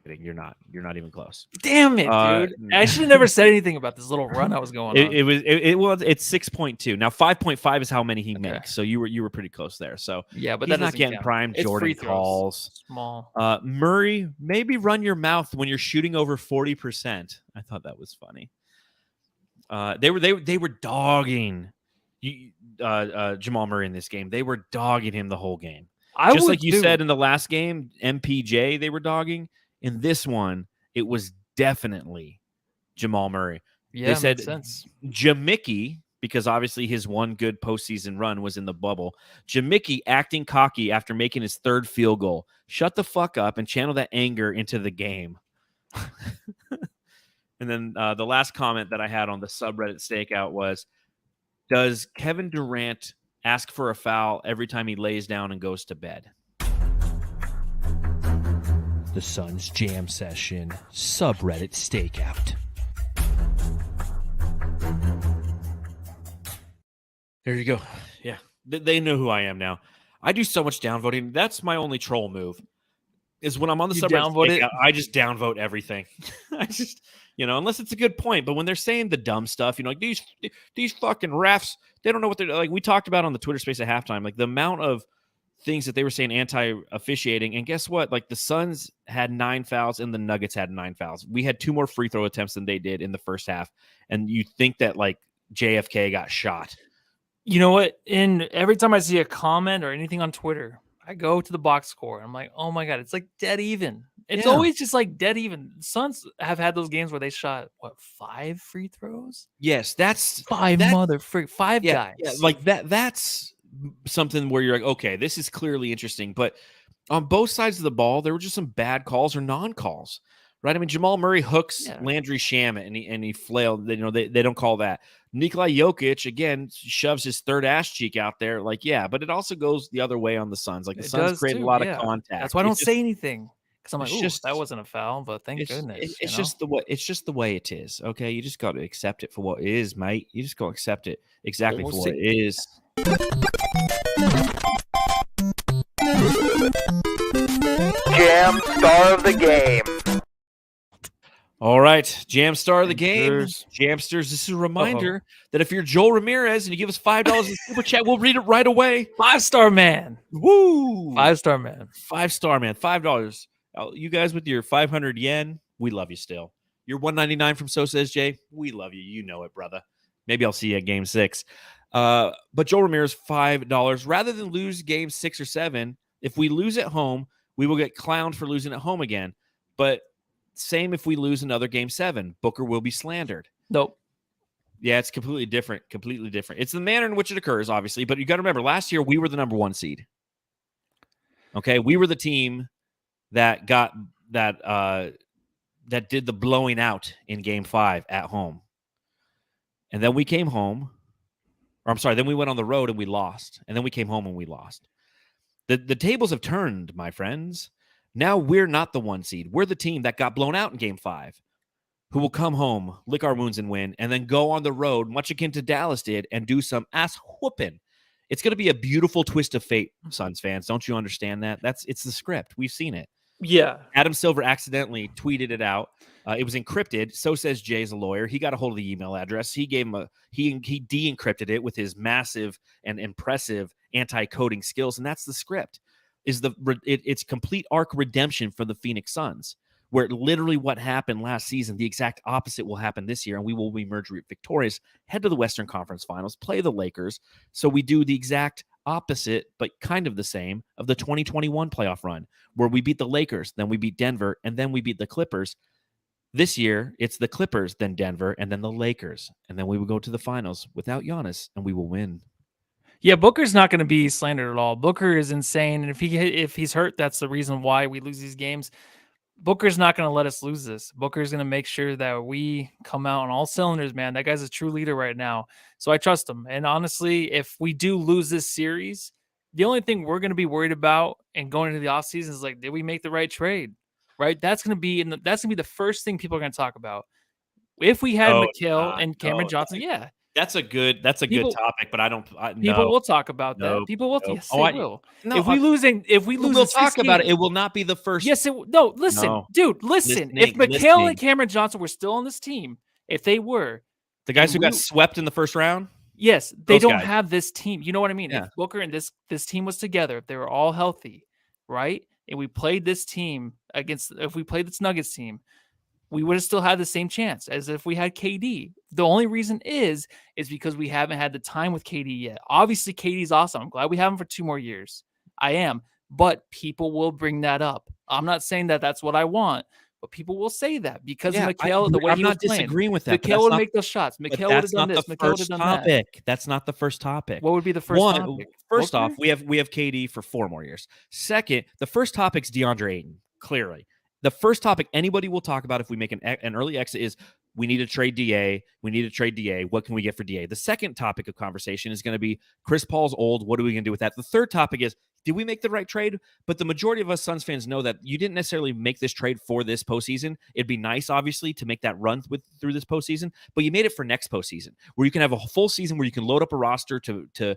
You're not even close. Damn it, dude! I should have never said anything about this little run I was going on. It's 6.2. Now 5.5 is how many he makes. So you were pretty close there. So yeah, but he's that not getting count. prime It's Jordan free throws. calls. Small. Murray, maybe run your mouth when you're shooting over 40%. I thought that was funny. They were dogging Jamal Murray in this game. They were dogging him the whole game. Just like you said in the last game, MPJ, they were dogging. In this one, it was definitely Jamal Murray. Yeah, they said makes sense. Jamicki, because obviously his one good postseason run was in the bubble. Jamicki acting cocky after making his third field goal. Shut the fuck up and channel that anger into the game. And then the last comment that I had on the subreddit stakeout was, does Kevin Durant ask for a foul every time he lays down and goes to bed? The Suns Jam Session subreddit stakeout. There you go. Yeah. They know who I am now. I do so much downvoting. That's my only troll move. Is when I'm on the subreddit stakeout, I just downvote everything. I just, unless it's a good point. But when they're saying the dumb stuff, like these fucking refs, they don't know what they're like. We talked about on the Twitter space at halftime, like the amount of things that they were saying anti-officiating. And guess what? Like the Suns had 9 fouls and the Nuggets had 9 fouls. We had 2 more free throw attempts than they did in the first half. And you think that like JFK got shot. You know what? Every time I see a comment or anything on Twitter, I go to the box score. I'm like, oh my God, it's like dead even. It's always just like dead even. Suns have had those games where they shot, 5 free throws? Yes, that's 5 guys. Yeah, like that's something where you're like, okay, this is clearly interesting. But on both sides of the ball, there were just some bad calls or non-calls, right? I mean, Jamal Murray hooks Landry Shamet and he flailed. They don't call that. Nikola Jokic, again, shoves his third ass cheek out there. Like, yeah, but it also goes the other way on the Suns. Like the Suns created a lot of contact. That's why I don't say anything. Because I'm like, that wasn't a foul, but thank goodness. It's just the way it is. Okay, you just got to accept it for what it is, mate. You just got to accept it exactly for what it is. Jam star of the game. All right, Jam star of the game. Jamsters, this is a reminder that if you're Joel Ramirez and you give us $5 in super chat, we'll read it right away. 5-star man. Woo! 5-star man. 5-star man. $5. You guys with your 500 yen, we love you still. Your 199 from So Says Jay, we love you. You know it, brother. Maybe I'll see you at game 6. But Joel Ramirez, $5. Rather than lose game 6 or 7, if we lose at home, we will get clowned for losing at home again. But same if we lose another game 7, Booker will be slandered. Nope. Yeah, it's completely different. Completely different. It's the manner in which it occurs, obviously. But you got to remember, last year we were the number 1 seed. Okay, we were the team that got that did the blowing out in game 5 at home. And then we came home. Or I'm sorry, then we went on the road and we lost. And then we came home and we lost. The tables have turned, my friends. Now we're not the 1 seed. We're the team that got blown out in game 5, who will come home, lick our wounds and win, and then go on the road, much akin to Dallas did, and do some ass whooping. It's going to be a beautiful twist of fate, Suns fans. Don't you understand that? It's the script. We've seen it. Yeah. Adam Silver accidentally tweeted it out. It was encrypted. So Says Jay's a lawyer. He got a hold of the email address. He gave him he de-encrypted it with his massive and impressive anti-coding skills, and that's the script. It's complete arc redemption for the Phoenix Suns, where literally what happened last season, the exact opposite will happen this year, and we will emerge victorious, head to the Western Conference Finals, play the Lakers. So we do the exact opposite, but kind of the same, of the 2021 playoff run, where we beat the Lakers, then we beat Denver, and then we beat the Clippers. This year, it's the Clippers, then Denver, and then the Lakers, and then we will go to the finals without Giannis, and we will win. Yeah, Booker's not going to be slandered at all. Booker is insane, and if he's hurt, that's the reason why we lose these games. Booker's not going to let us lose this. Booker's going to make sure that we come out on all cylinders, man. That guy's a true leader right now, so I trust him. And honestly, if we do lose this series, the only thing we're going to be worried about and going into the offseason is like, did we make the right trade? Right? That's going to be the first thing people are going to talk about. If we had McHale and Cameron Johnson, yeah. That's a good People- topic, but I don't. People No, will talk about no, that. People will. no. Yes, Oh, they I- will. no, if we lose in we'll talk about it. games- It will not be the first. Yes, no. Listen, No. dude. Listen. If Listening, McHale listening. and Cameron Johnson were still on this team, if they were, The guys who and got we- swept in the first round. yes, they Those don't guys. have this team. You know what I mean? Yeah. If Booker and this team was together, if they were all healthy, right? And we played this team if we played this Nuggets team, we would have still had the same chance as if we had KD. The only reason is because we haven't had the time with KD yet. Obviously, KD's awesome. I'm glad we have him for 2 more years. I am. But people will bring that up. I'm not saying that that's what I want, but people will say that because of Mikhail, the way I'm he was not disagreeing with that. Mikhail would make those shots. Mikhail would have done this. Mikhail would have done that. Topic. That's not the first topic. What would be the first topic? First Booker? off, we have KD for 4 more years. Second, the first topic's DeAndre Ayton. Clearly, the first topic anybody will talk about if we make an early exit is we need to trade DA. We need to trade DA. What can we get for DA? The second topic of conversation is going to be Chris Paul's old. What are we going to do with that? The third topic is, did we make the right trade? But the majority of us Suns fans know that you didn't necessarily make this trade for this postseason. It'd be nice, obviously, to make that run through this postseason, but you made it for next postseason, where you can have a full season where you can load up a roster to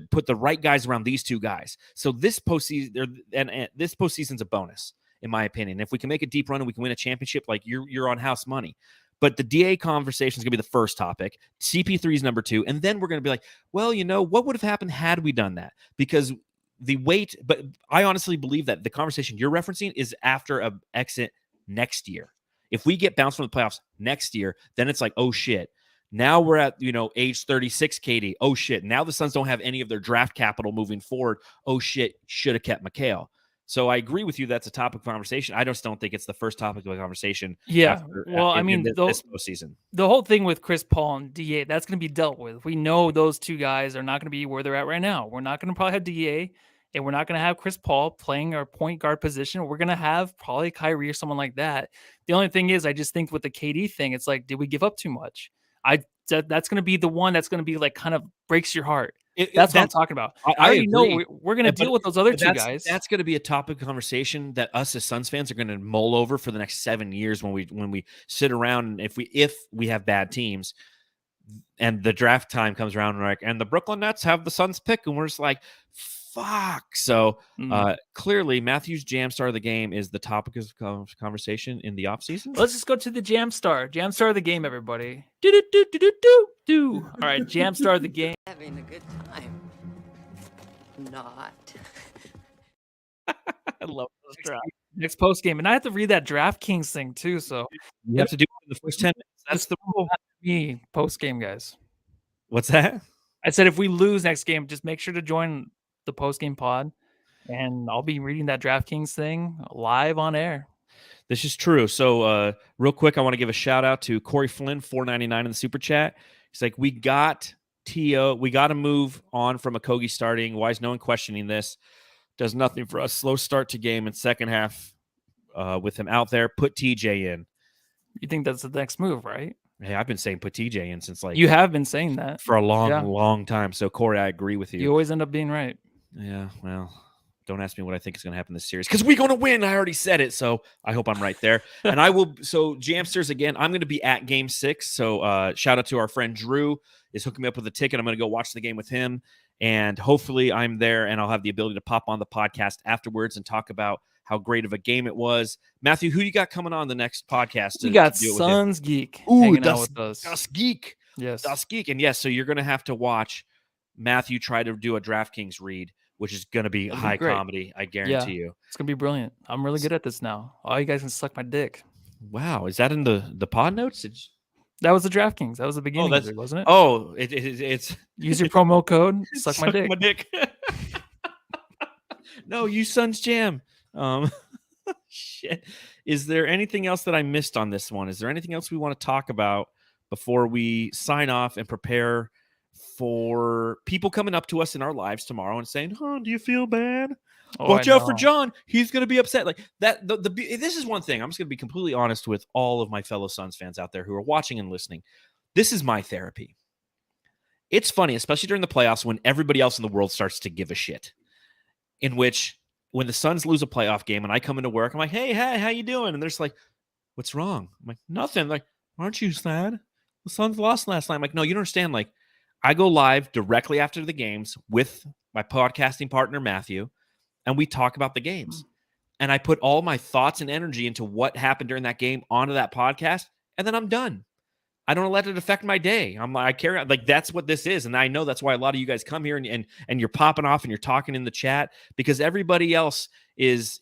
put the right guys around these 2 guys. So this postseason, and this postseason's a bonus, in my opinion. If we can make a deep run and we can win a championship, like you're on house money. But the DA conversation is going to be the first topic. CP3 is number 2. And then we're going to be like, well, what would have happened had we done that? Because the weight, but I honestly believe that the conversation you're referencing is after a exit next year. If we get bounced from the playoffs next year, then it's like, oh shit. Now we're at, age 36 KD. Oh shit. Now the Suns don't have any of their draft capital moving forward. Oh shit. Should have kept Mikhail. So I agree with you. That's a topic of conversation. I just don't think it's the first topic of a conversation. Yeah. This postseason. The whole thing with Chris Paul and DA, that's going to be dealt with. We know those 2 guys are not going to be where they're at right now. We're not going to probably have DA, and we're not going to have Chris Paul playing our point guard position. We're going to have probably Kyrie or someone like that. The only thing is, I just think with the KD thing, it's like, did we give up too much? That's going to be the one that's going to be like kind of breaks your heart. That's what I'm talking about. I already know we're going to deal with those other 2 guys. That's going to be a topic of conversation that us as Suns fans are going to mull over for the next 7 years when we sit around, and if we have bad teams and the draft time comes around, and we're like, and the Brooklyn Nets have the Suns pick, and we're just like, fuck. So clearly Matthew's Jam Star of the game is the topic of conversation in the offseason. Let's just go to the Jam Star of the game, everybody. All right, Jam Star of the game. Having a good time. Not. I love those drafts. Next post game, and I have to read that DraftKings thing too. So You have to do it in the first 10 minutes. That's the rule. me post game, guys. What's that? I said if we lose next game, just make sure to join the post game pod, and I'll be reading that DraftKings thing live on air. This is true. So real quick, I want to give a shout out to Corey Flynn, $4.99 in the super chat. He's like, we got T.O. We got to move on from Okogie starting. Why is no one questioning this? Does nothing for us. Slow start to game in second half with him out there. Put TJ in. You think that's the next move, right? Hey, I've been saying put TJ in since You have been saying that for a long time. So Corey, I agree with you. You always end up being right. Yeah, well, don't ask me what I think is going to happen this series because we're going to win. I already said it, so I hope I'm right there. And I will. So Jamsters again, I'm going to be at Game 6. So shout out to our friend Drew is hooking me up with a ticket. I'm going to go watch the game with him, and hopefully I'm there, and I'll have the ability to pop on the podcast afterwards and talk about how great of a game it was. Matthew, who you got coming on the next podcast? We got Suns Geek hanging out with us. Das Geek. Yes. Das Geek. And yes, so you're going to have to watch Matthew try to do a DraftKings read, which is going to be high comedy. I guarantee you. It's going to be brilliant. I'm really good at this now. All you guys can suck my dick. Wow. Is that in the pod notes? That was the DraftKings. That was the beginning of it, wasn't it? Oh, it's use your promo code. Suck my dick. My dick. No, use Suns Jam. Shit. Is there anything else that I missed on this one? Is there anything else we want to talk about before we sign off and prepare for people coming up to us in our lives tomorrow and saying, "Oh, do you feel bad? Watch out for John. He's going to be upset." Like that. This is one thing. I'm just going to be completely honest with all of my fellow Suns fans out there who are watching and listening. This is my therapy. It's funny, especially during the playoffs when everybody else in the world starts to give a shit. In which, when the Suns lose a playoff game and I come into work, I'm like, hey, how you doing? And they're just like, what's wrong? I'm like, nothing. Like, aren't you sad? the Suns lost last night. I'm like, no, you don't understand. Like, I go live directly after the games with my podcasting partner, Matthew, and we talk about the games. And I put all my thoughts and energy into what happened during that game onto that podcast, and then I'm done. I don't let it affect my day. I carry on. Like, that's what this is. And I know that's why a lot of you guys come here and you're popping off and you're talking in the chat, because everybody else is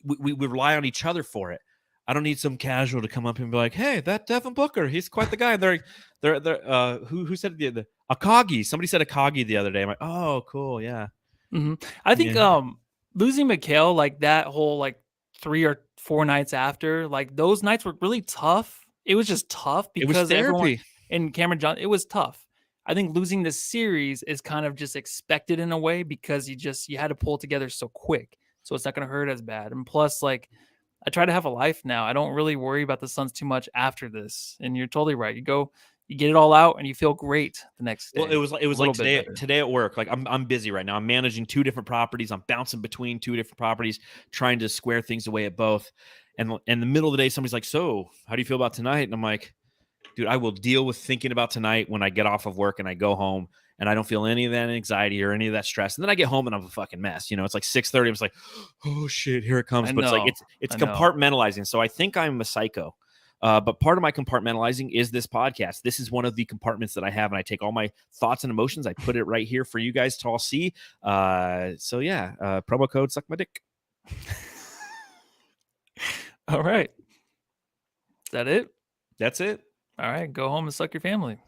we rely on each other for it. I don't need some casual to come up and be like, hey, that Devin Booker, he's quite the guy. They're who said the Akagi? Somebody said Akagi the other day. I'm like, oh, cool, yeah. I think losing Mikal, like that whole like 3 or 4 nights after, like those nights were really tough. It was just tough because everyone and Cameron John, it was tough. I think losing this series is kind of just expected in a way, because you had to pull it together so quick. So it's not going to hurt as bad. And plus, like, I try to have a life now. I don't really worry about the Suns too much after this. And you're totally right. You get it all out and you feel great the next day. Well, it was like today at work. Like, I'm busy right now. I'm managing 2 different properties. I'm bouncing between 2 different properties, trying to square things away at both. And in the middle of the day, somebody's like, so how do you feel about tonight? And I'm like, dude, I will deal with thinking about tonight when I get off of work and I go home, and I don't feel any of that anxiety or any of that stress. And then I get home and I'm a fucking mess. You know, it's like 6:30. I'm just like, oh shit, here it comes. But it's like, it's compartmentalizing. So I think I'm a psycho. But part of my compartmentalizing is this podcast. This is one of the compartments that I have, and I take all my thoughts and emotions. I put it right here for you guys to all see. So yeah, promo code suck my dick. All right. Is that it? That's it. All right. Go home and suck your family.